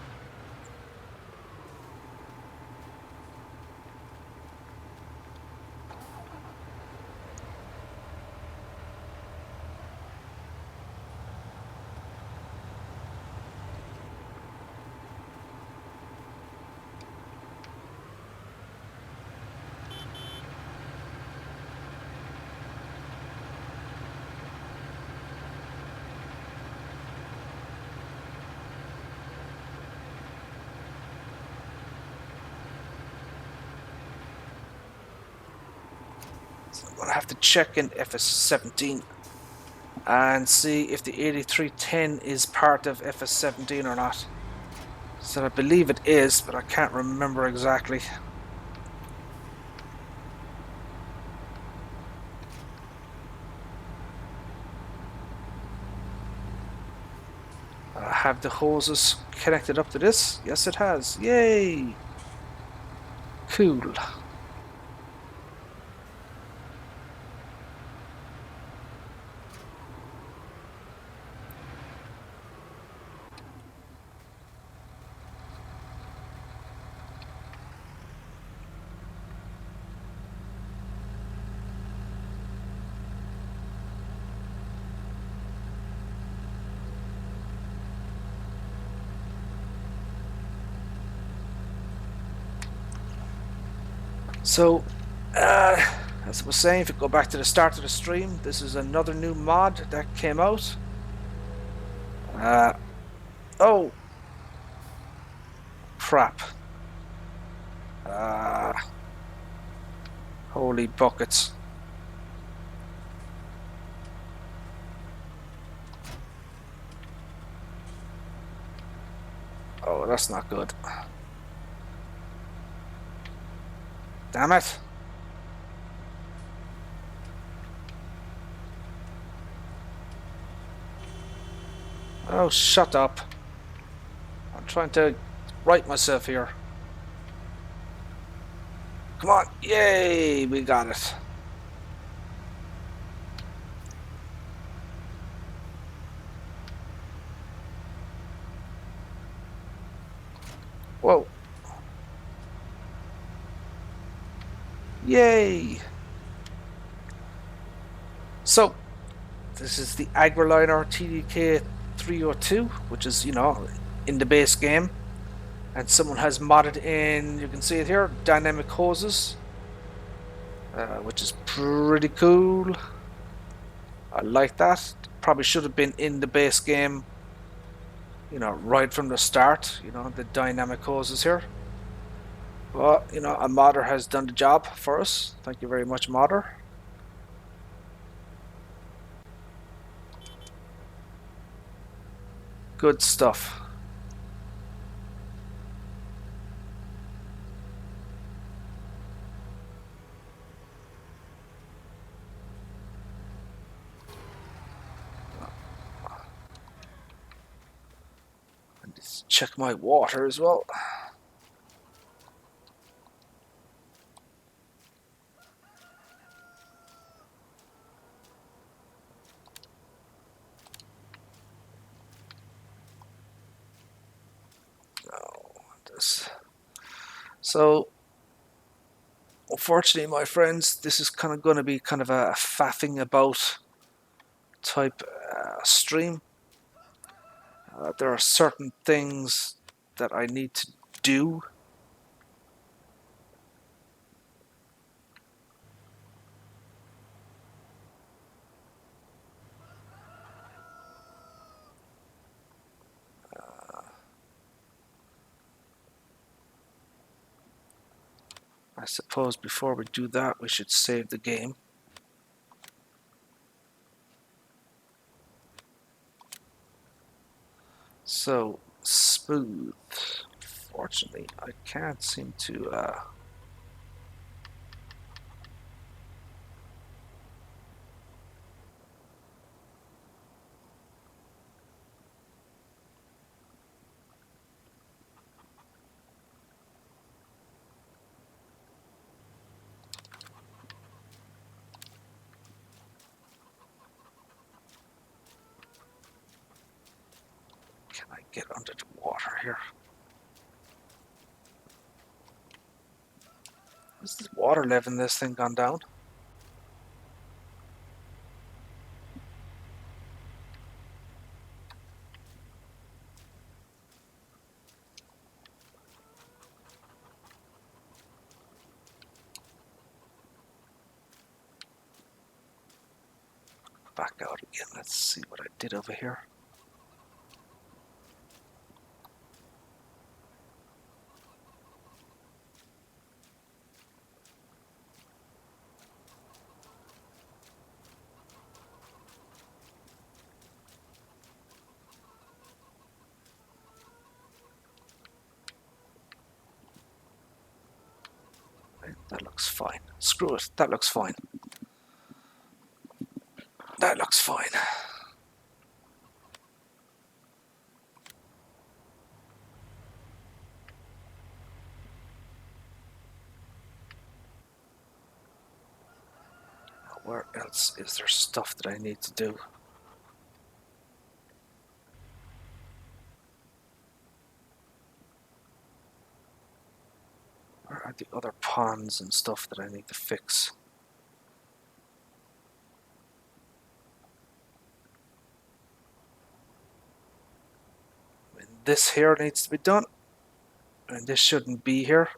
So I'm going to have to check in FS17 and see if the 8310 is part of FS17 or not. So I believe it is, but I can't remember exactly. Have the hoses connected up to this? Yes, it has. Yay! Cool. So, as I was saying, if you go back to the start of the stream, this is another new mod that came out. Oh! Crap. Holy buckets. Oh, that's not good. Damn it. Oh, shut up. I'm trying to right myself here. Come on. Yay, we got it. Whoa. Yay. So, this is the Agroliner TDK 302, which is, in the base game. And someone has modded in, you can see it here, dynamic hoses, which is pretty cool. I like that. Probably should have been in the base game, right from the start, the dynamic hoses here. But, a modder has done the job for us. Thank you very much, modder. Good stuff. And just check my water as well. So, unfortunately, my friends, this is kind of going to be kind of a faffing about type stream. There are certain things that I need to do. I suppose before we do that, we should save the game. So, smooth. Fortunately, I can't seem to... Can I get under the water here? Is the water level in this thing gone down? Back out again. Let's see what I did over here. That looks fine. Screw it. That looks fine. That looks fine. Where else is there stuff that I need to do? Where are the other ponds and stuff that I need to fix? And this here needs to be done. And this shouldn't be here.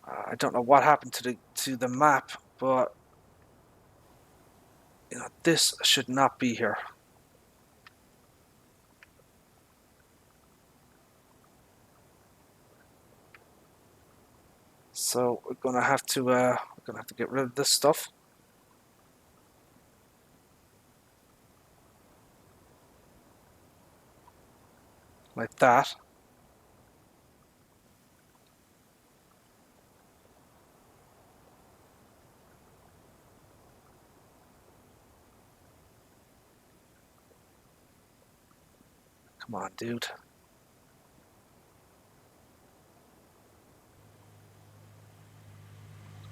I don't know what happened to the map, but this should not be here. So we're gonna have to get rid of this stuff. Like that. Come on, dude.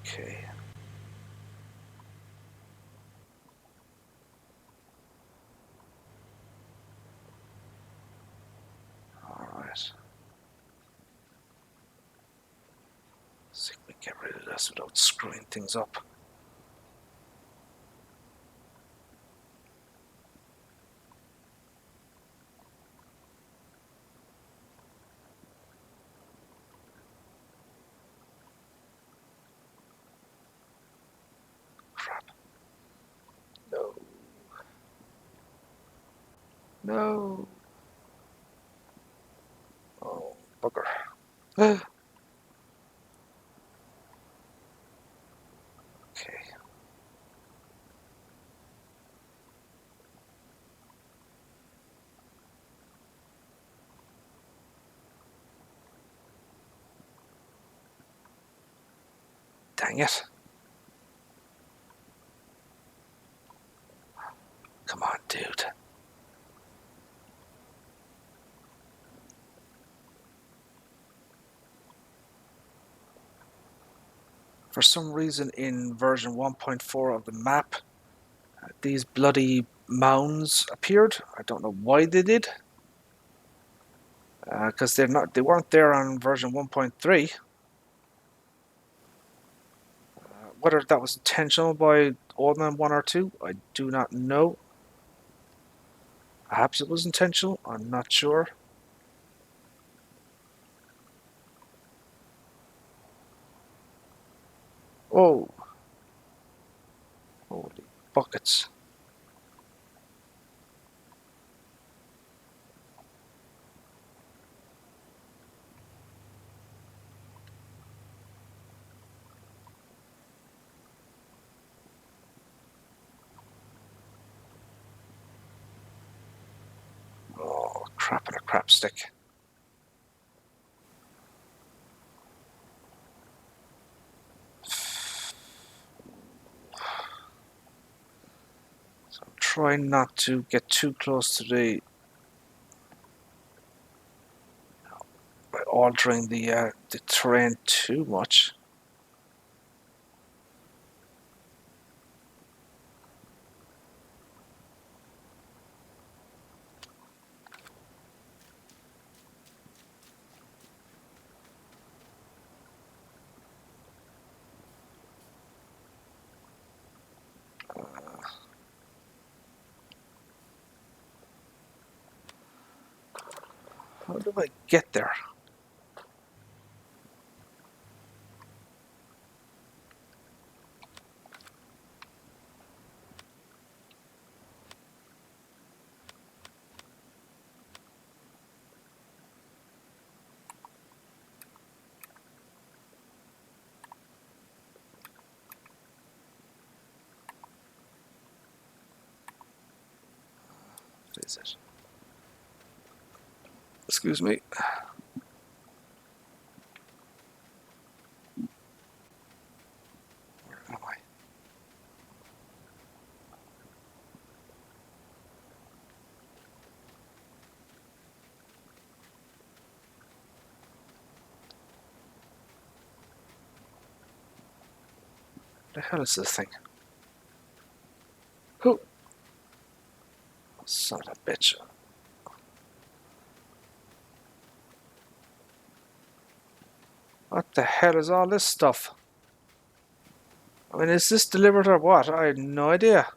Okay. Alright. this without screwing things up. Crap. No. No. Oh, bugger. Okay. Dang it. Come on, dude. For some reason in version 1.4 of the map, these bloody mounds appeared. I don't know why they did. Because they weren't there on version 1.3. Whether that was intentional by Old Man 1 or 2, I do not know. Perhaps it was intentional, I'm not sure. Oh, holy buckets. Oh, crap on a crap stick. So I'm trying not to get too close to by altering the terrain too much. How do I get there? What is it? Excuse me. Where am I? What the hell is this thing? Who? Son of a bitch. What the hell is all this stuff? I mean, is this delivered or what? I have no idea.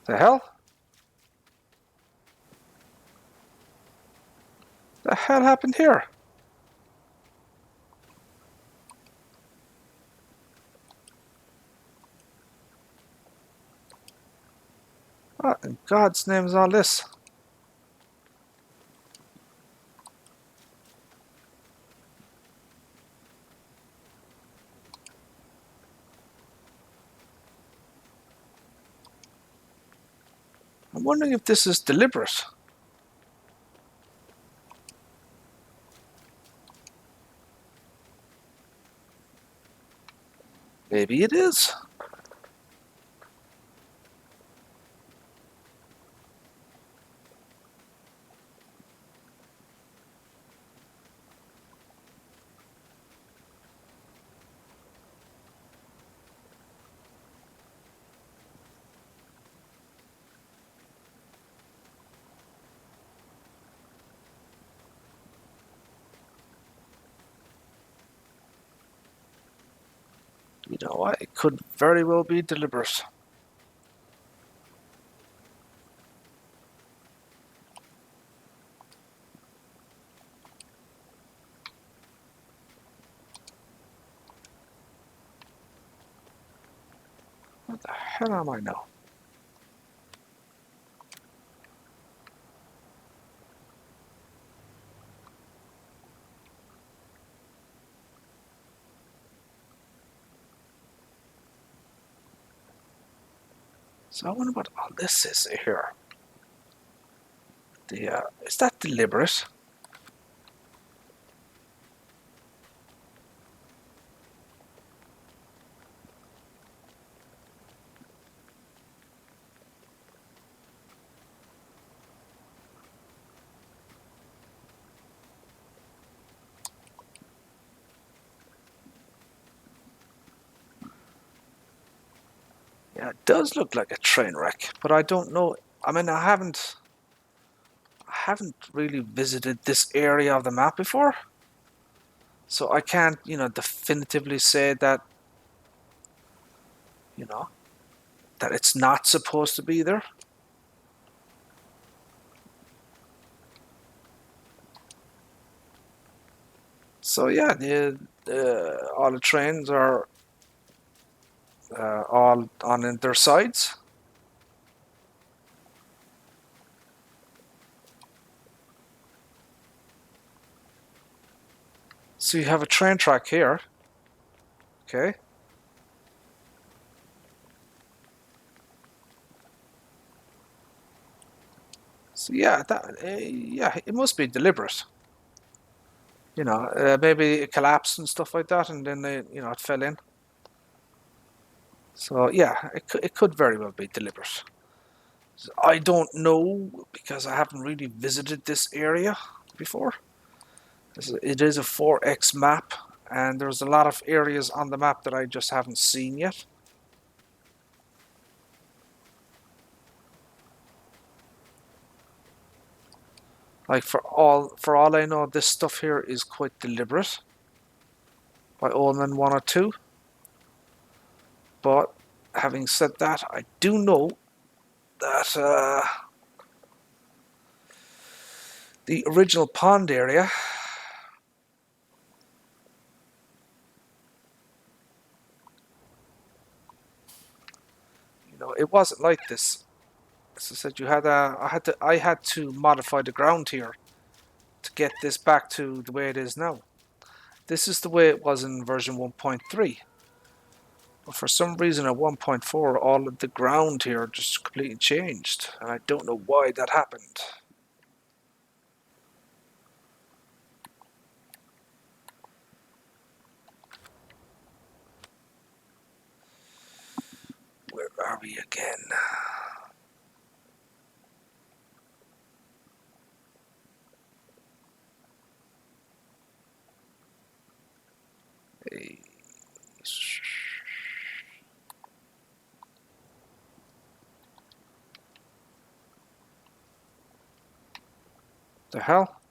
The hell? The hell happened here? What in God's name is all this? I'm wondering if this is deliberate. Maybe it is. You know what? It could very well be deliberate. What the hell am I now? So I wonder what all this is here. Is that deliberate? Yeah, it does look like a train wreck, but I don't know. I mean, I haven't really visited this area of the map before, so I can't, definitively say that, you know, that it's not supposed to be there. So yeah, all the trains are all on their sides. So you have a train track here. Okay. So yeah, yeah, it must be deliberate. Maybe it collapsed and stuff like that, and then it fell in. So yeah, it could very well be deliberate. I don't know because I haven't really visited this area before. It is a 4x map, and there's a lot of areas on the map that I just haven't seen yet. Like for all I know, this stuff here is quite deliberate by Omen 102. But having said that, I do know that the original pond area, it wasn't like this. As I said, I had to modify the ground here to get this back to the way it is now. This is the way it was in version 1.3. But for some reason at 1.4, all of the ground here just completely changed. And I don't know why that happened. Where are we again? Hey. The hell?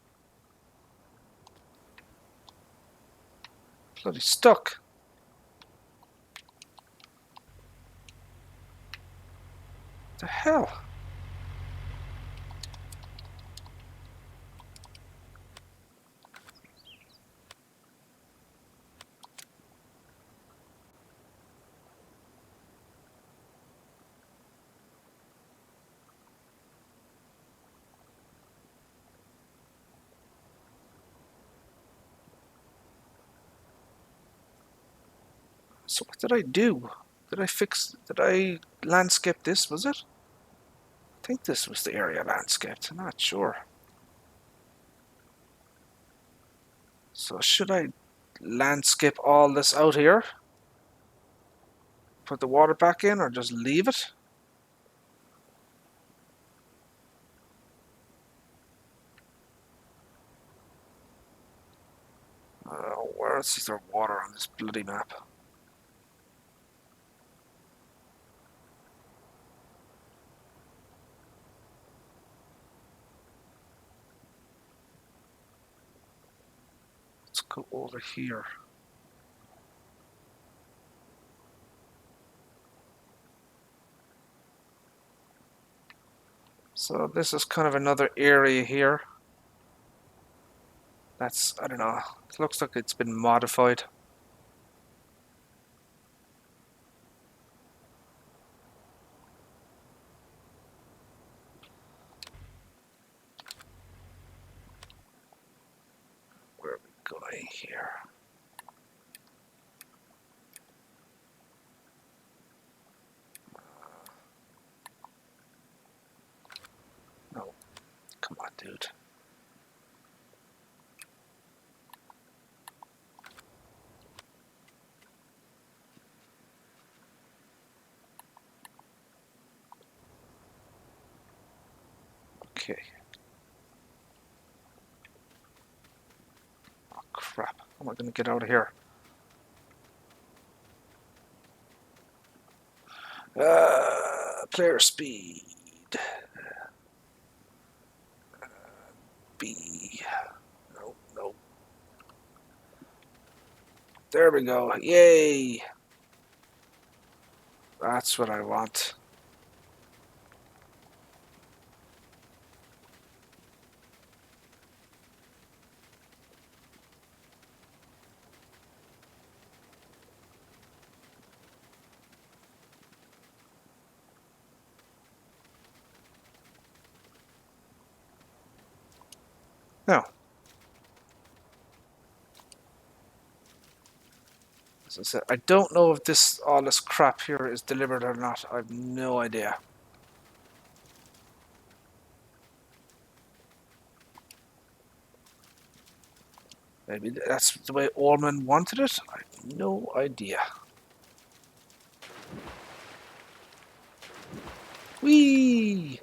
Bloody stuck. The hell? So what did I do? Did I landscape this, was it? I think this was the area landscaped, I'm not sure. So should I landscape all this out here? Put the water back in or just leave it? Where else is there water on this bloody map? Let's go over here. So this is kind of another area here. That's, I don't know, it looks like it's been modified. Where are we going here? No, come on, dude. Okay. Oh, crap. How am I going to get out of here? Player speed. B. No, no. There we go. Yay. That's what I want. Now, as I said, I don't know if all this crap here is delivered or not. I have no idea. Maybe that's the way Orman wanted it. I have no idea. Whee!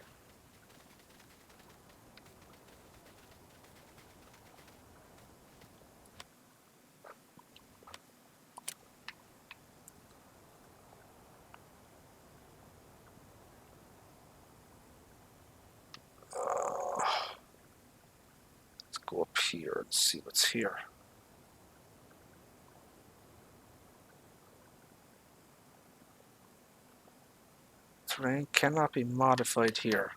Let's go up here and see what's here. Terrain cannot be modified here.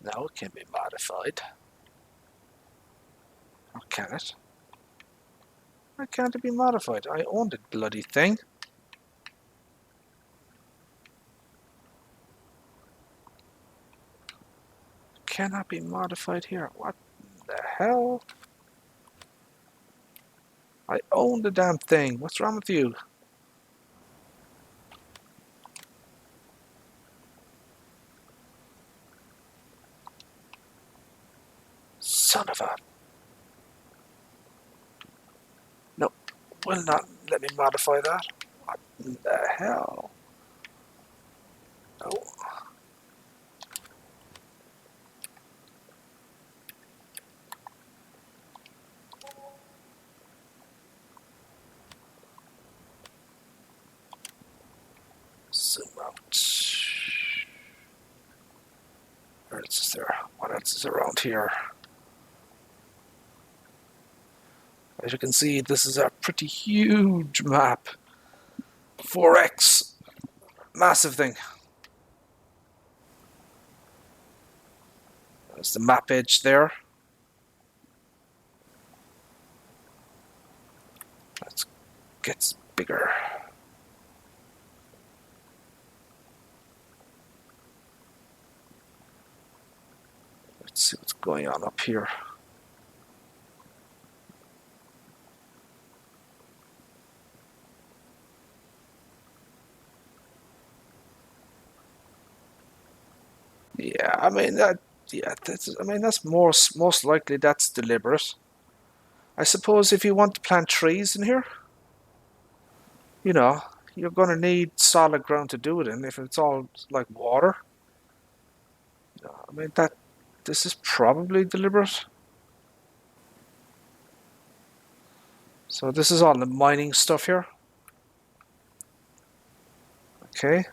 No, it can be modified. Or can it? Why can't it be modified? I own the bloody thing. Cannot be modified here. What the hell? I own the damn thing. What's wrong with you? Son of a... No, will not let me modify that. What the hell? No. Zoom out. What else is there? What else is around here? As you can see, this is a pretty huge map. 4x. Massive thing. There's the map edge there. That gets bigger. Let's see what's going on up here. Yeah, I mean that. Yeah, that's most likely that's deliberate. I suppose if you want to plant trees in here, you know, you're going to need solid ground to do it in. If it's all like water, I mean that. This is probably deliberate. So this is all the mining stuff here. Okay.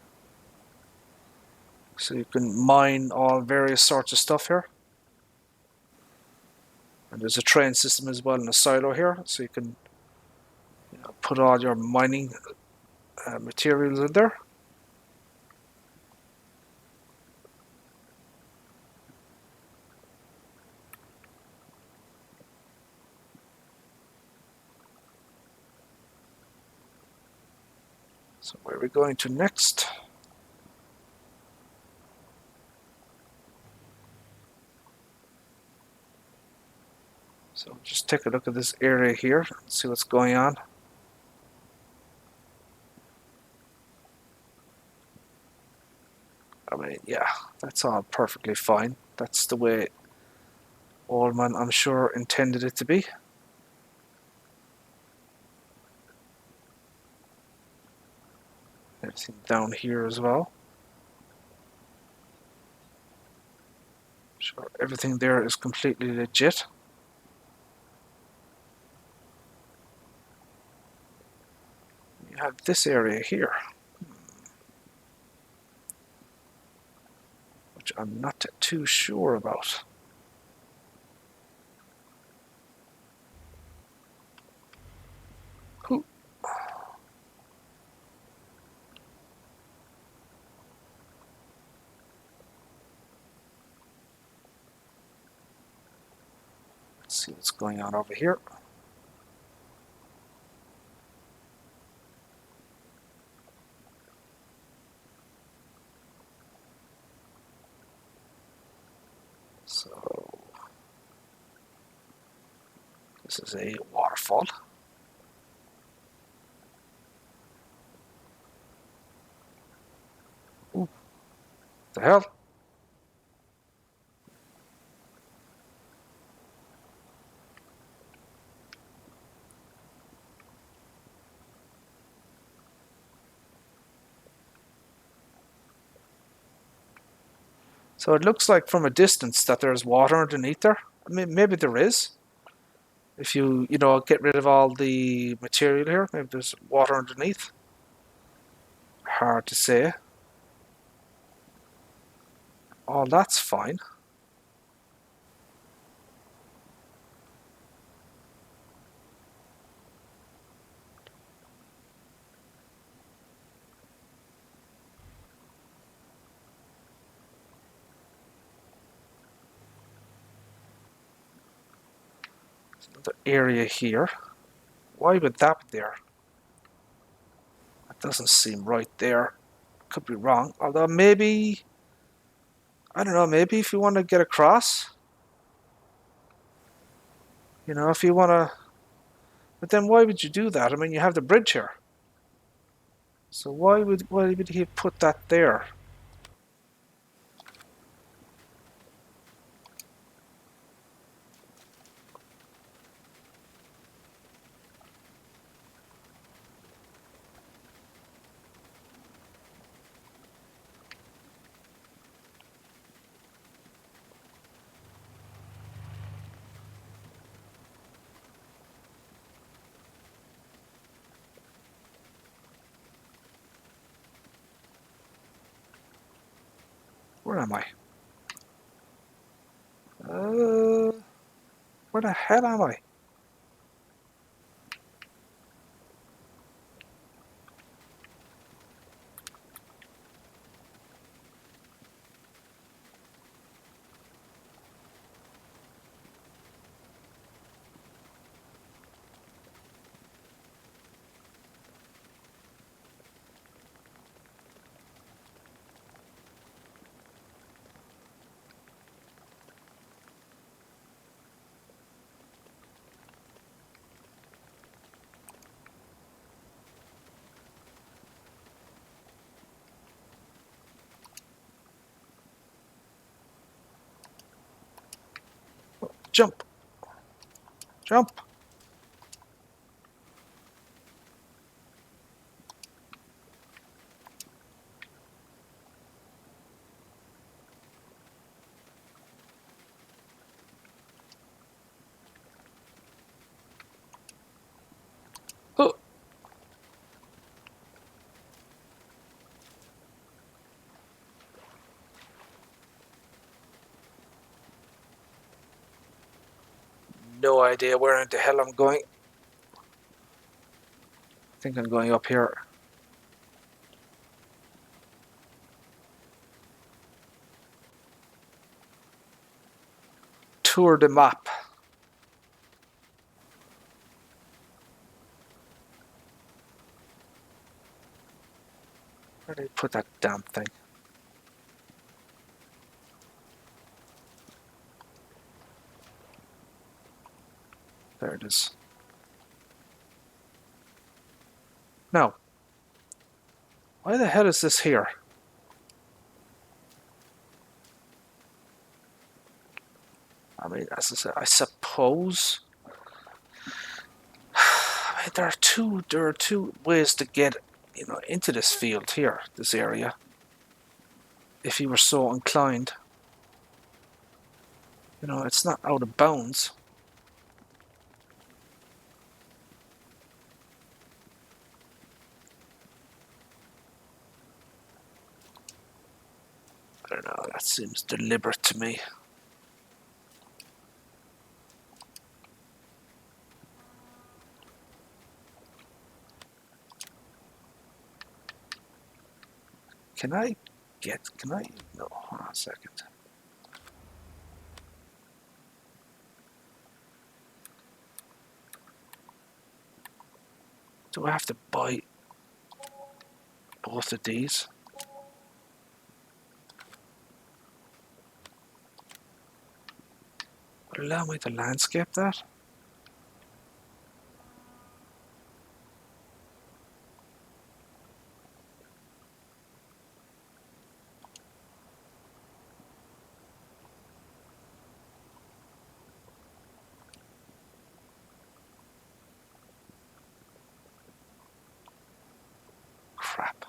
So you can mine all various sorts of stuff here. And there's a train system as well in a silo here, so you can put all your mining materials in there. So where are we going to next? So just take a look at this area here and see what's going on. I mean, yeah, that's all perfectly fine. That's the way Oldman, I'm sure, intended it to be. Everything down here as well. Sure, everything there is completely legit. You have this area here, which I'm not too sure about. Ooh. Let's see what's going on over here. So this is a waterfall. Ooh, the hell? So it looks like from a distance that there's water underneath there. I mean, maybe there is. If you get rid of all the material here, maybe there's water underneath. Hard to say. Oh, that's fine. Another area here. Why would that be there? That doesn't seem right there. Could be wrong. Although maybe, I don't know, maybe if you want to get across, if you want to, but then why would you do that? I mean, you have the bridge here. So why would he put that there? Where am I? Where the hell am I? Jump! Jump! Oh! no idea where in the hell I'm going. I think I'm going up here. Tour the map. Where did they put that damn thing? There it is. Now, why the hell is this here? I mean, as I said, I suppose. I mean, there are two ways to get, into this field here, this area. If you were so inclined, it's not out of bounds. I don't know. That seems deliberate to me. Can I? No, hold on a second. Do I have to buy both of these? Allow me to landscape that? Crap.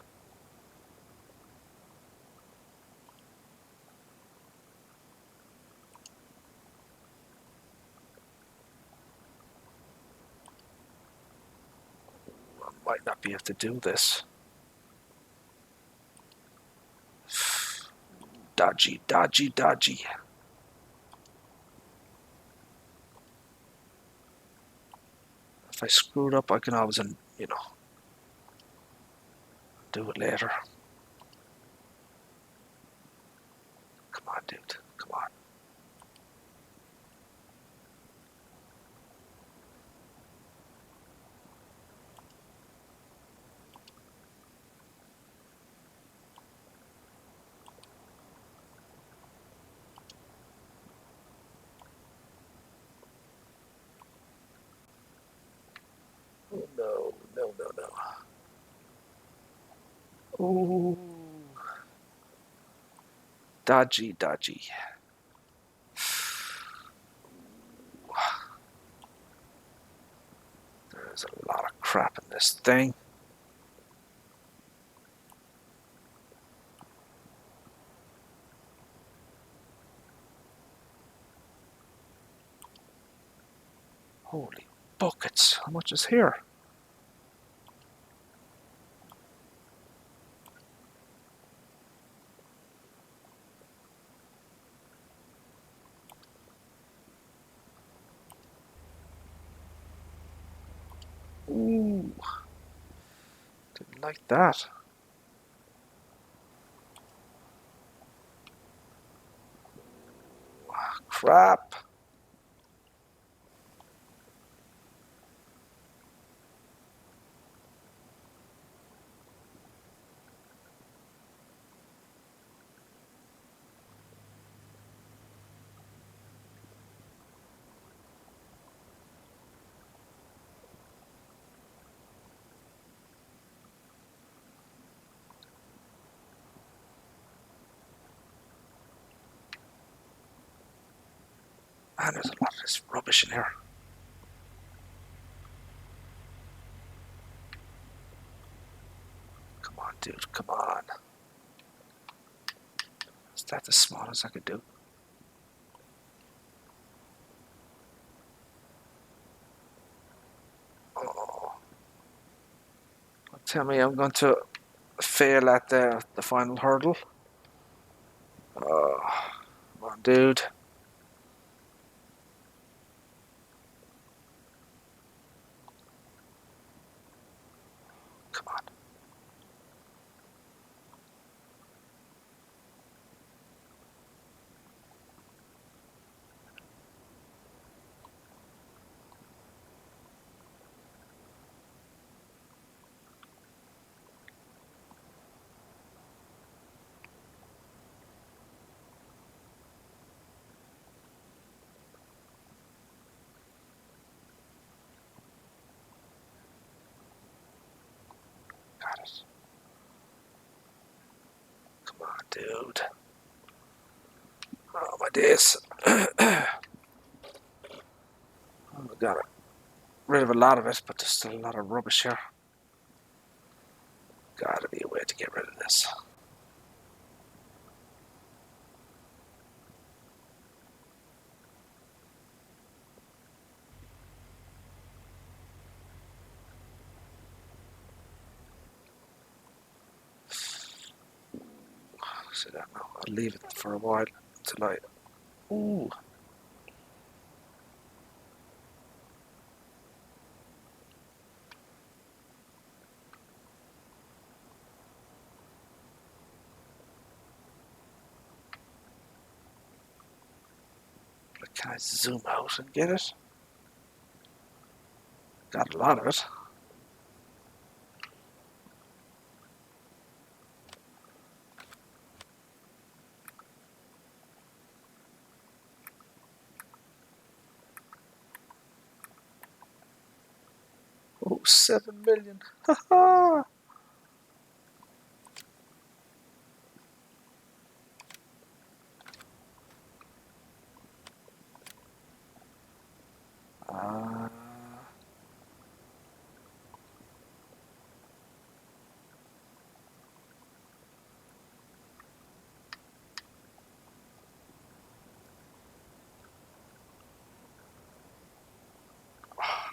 I might not be able to do this. Dodgy, dodgy, dodgy. If I screw it up, I can always, do it later. Come on, dude. Come on. Oh, no, no, no, no. Oh. Dodgy, dodgy. There's a lot of crap in this thing. Holy buckets. How much is here? Ooh. Didn't like that. Crap. Man, there's a lot of this rubbish in here. Come on, dude. Come on. Is that as small as I could do? Oh. Tell me I'm going to fail at the final hurdle. Oh, come on, dude. dude. Oh, my days. We got rid of a lot of it, but there's still a lot of rubbish here. Gotta be a way to get rid of this. See that now? I'll leave it for a while until I. Ooh. Can I zoom out and get it? Got a lot of it. Oh, 7 million. Ha ha!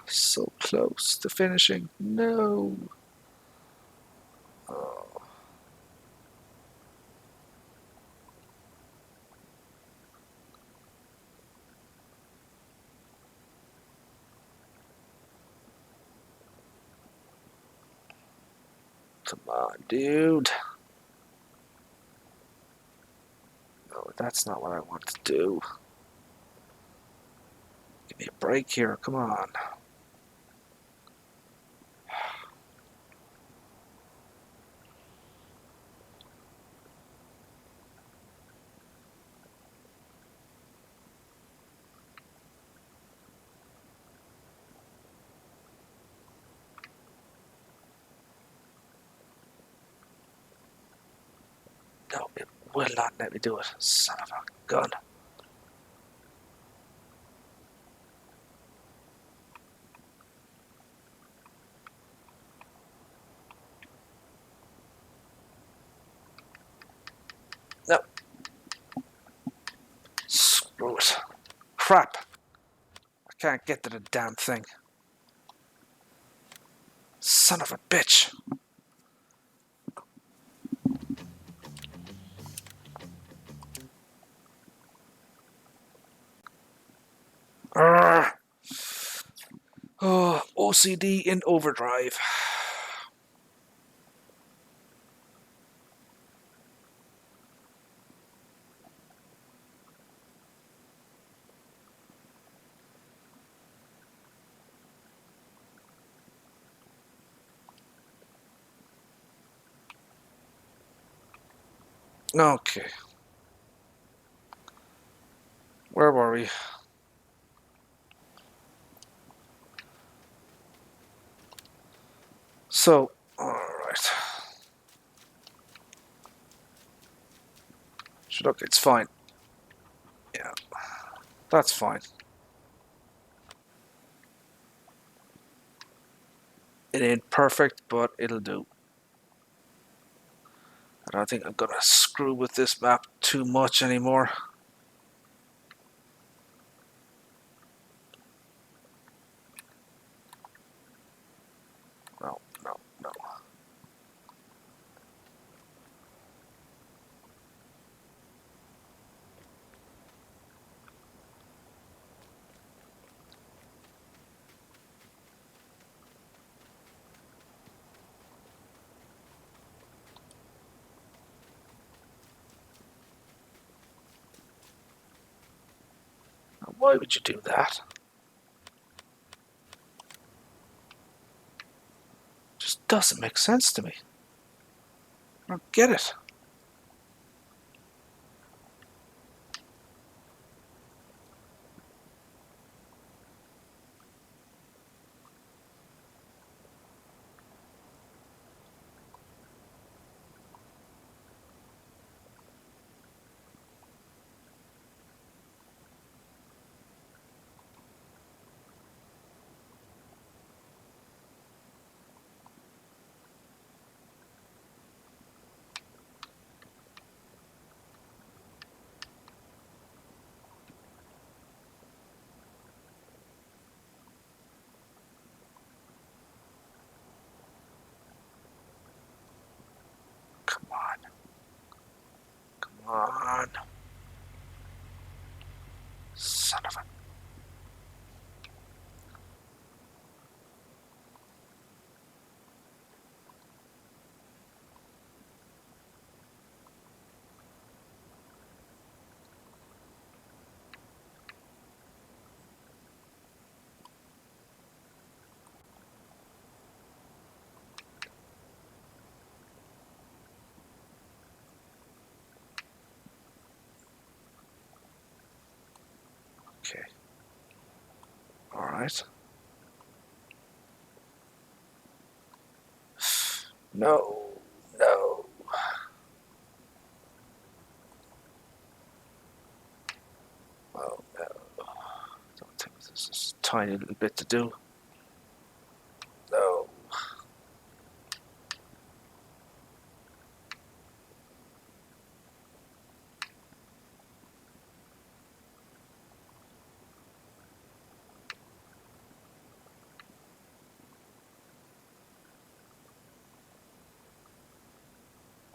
So close to finishing. No. Oh, come on, dude. No, that's not what I want to do. Give me a break here. Come on. No, it will not let me do it. Son of a gun. No. Screw it. Crap. I can't get to the damn thing. Son of a bitch. Urgh. Oh, OCD in overdrive. Okay. Where were we? So, alright. Look, it's fine. Yeah, that's fine. It ain't perfect, but it'll do. I don't think I'm gonna screw with this map too much anymore. No, no, no. Why would you do that? Just doesn't make sense to me. I don't get it. on. Son of a... Okay. Alright. No. No. Oh no. Don't think this is a tiny little bit to do. No.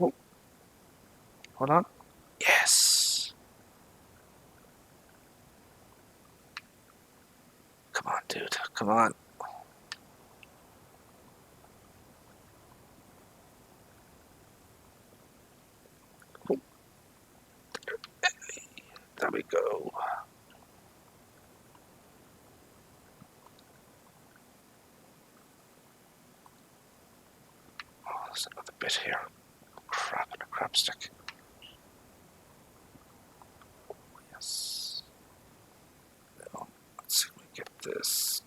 Oh, hold on. Yes. Come on, dude. Come on. Oh, there we go. Oh, there's another bit here. Crap and a crap stick. Yes. No. Let's see if we get this.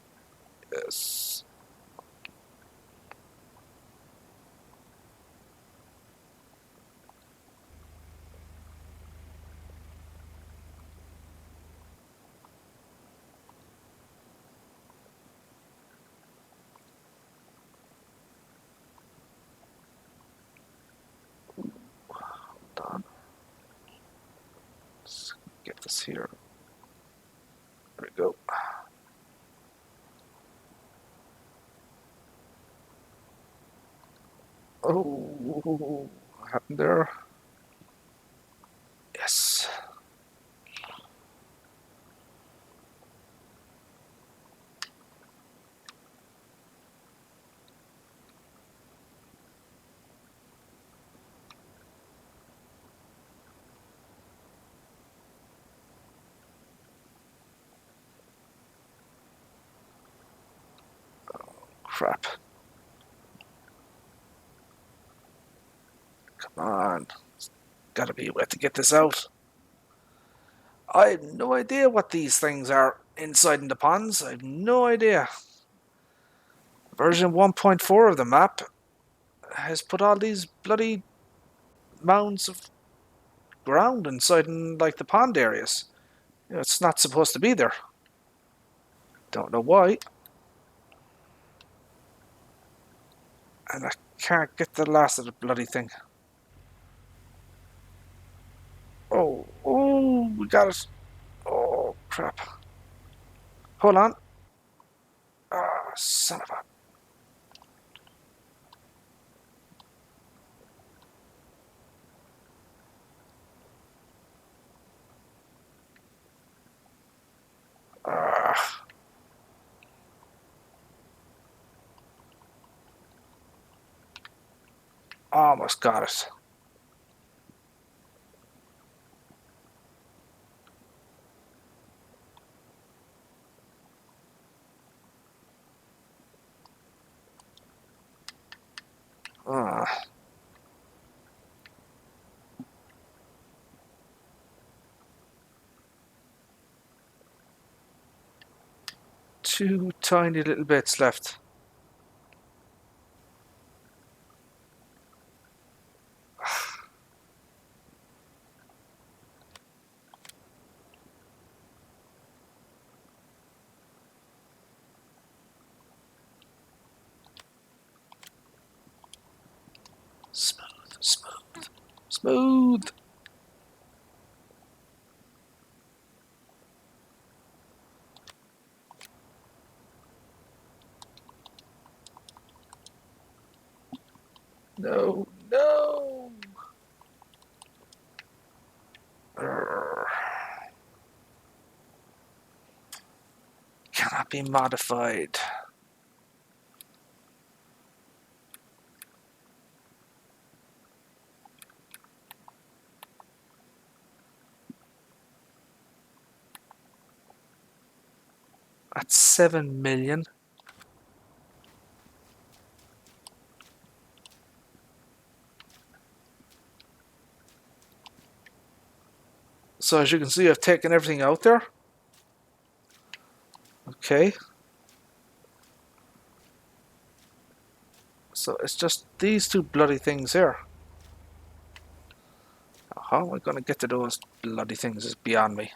Yes. Hold on. Let's get this here. There we go. Oh, what happened there? Yes. Crap. Come on. There's gotta be a way to get this out. I have no idea what these things are inside in the ponds. I have no idea. Version 1.4 of the map has put all these bloody mounds of ground inside in like the pond areas. You know, it's not supposed to be there. Don't know why. And I can't get the last of the bloody thing. Oh, oh, we got it. Oh, crap. Hold on. Ah, son of a... Ah, almost got it. Ah, two tiny little bits left. Smooth, smooth, smooth. No, no. be modified. At 7 million. So as you can see, I've taken everything out there. Okay. So it's just these two bloody things here. How am I going to get to those bloody things is beyond me.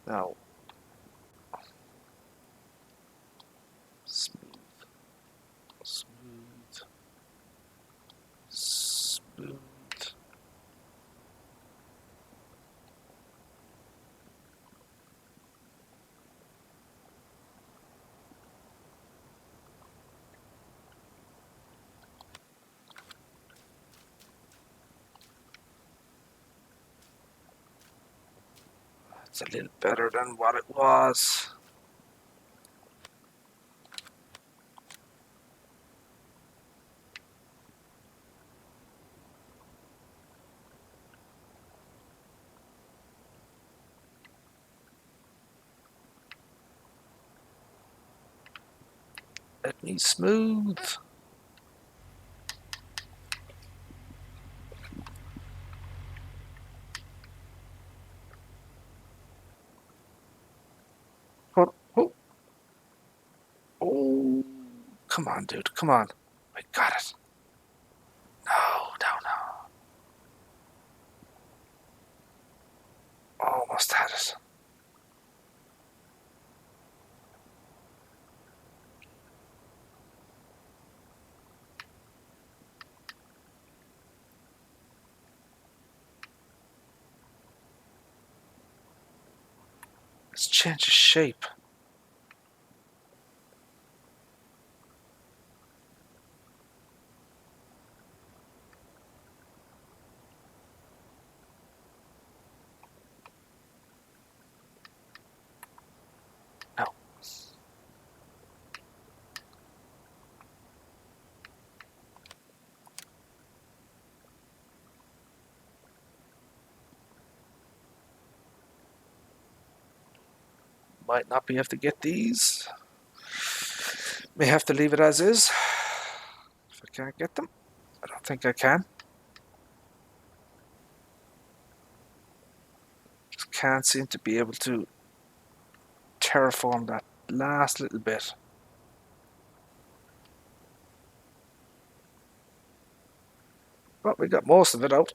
Now. Smooth. Smooth. Smooth. It's a little better than what it was. Let me smooth. Oh, oh, oh, come on, dude, come on. I got it. No. Almost had it. Let's change the shape. No. Might not be able to get these. May have to leave it as is. If I can't get them. I don't think I can. Just can't seem to be able to terraform that last little bit. But we got most of it out.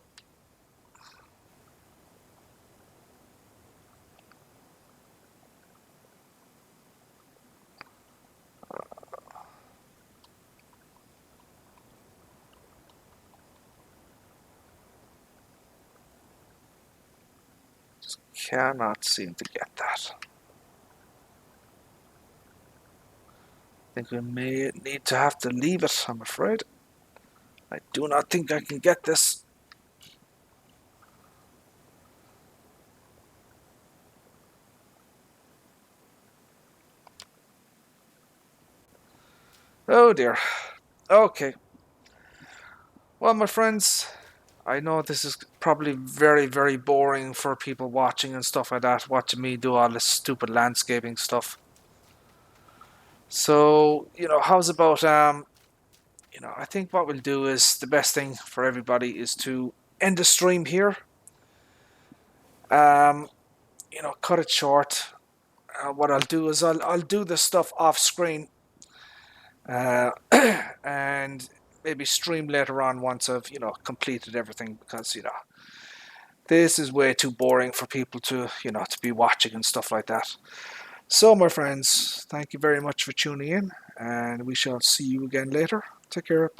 Just cannot seem to get that. I think we may need to have to leave it, I'm afraid. I do not think I can get this. Oh dear. Okay. Well, my friends, I know this is probably very, very boring for people watching and stuff like that, watching me do all this stupid landscaping stuff. So, how's about, I think what we'll do is the best thing for everybody is to end the stream here. Cut it short. What I'll do is I'll do this stuff off screen, and maybe stream later on once I've completed everything, because this is way too boring for people to to be watching and stuff like that. So my friends, thank you very much for tuning in, and we shall see you again later. Take care. Bye.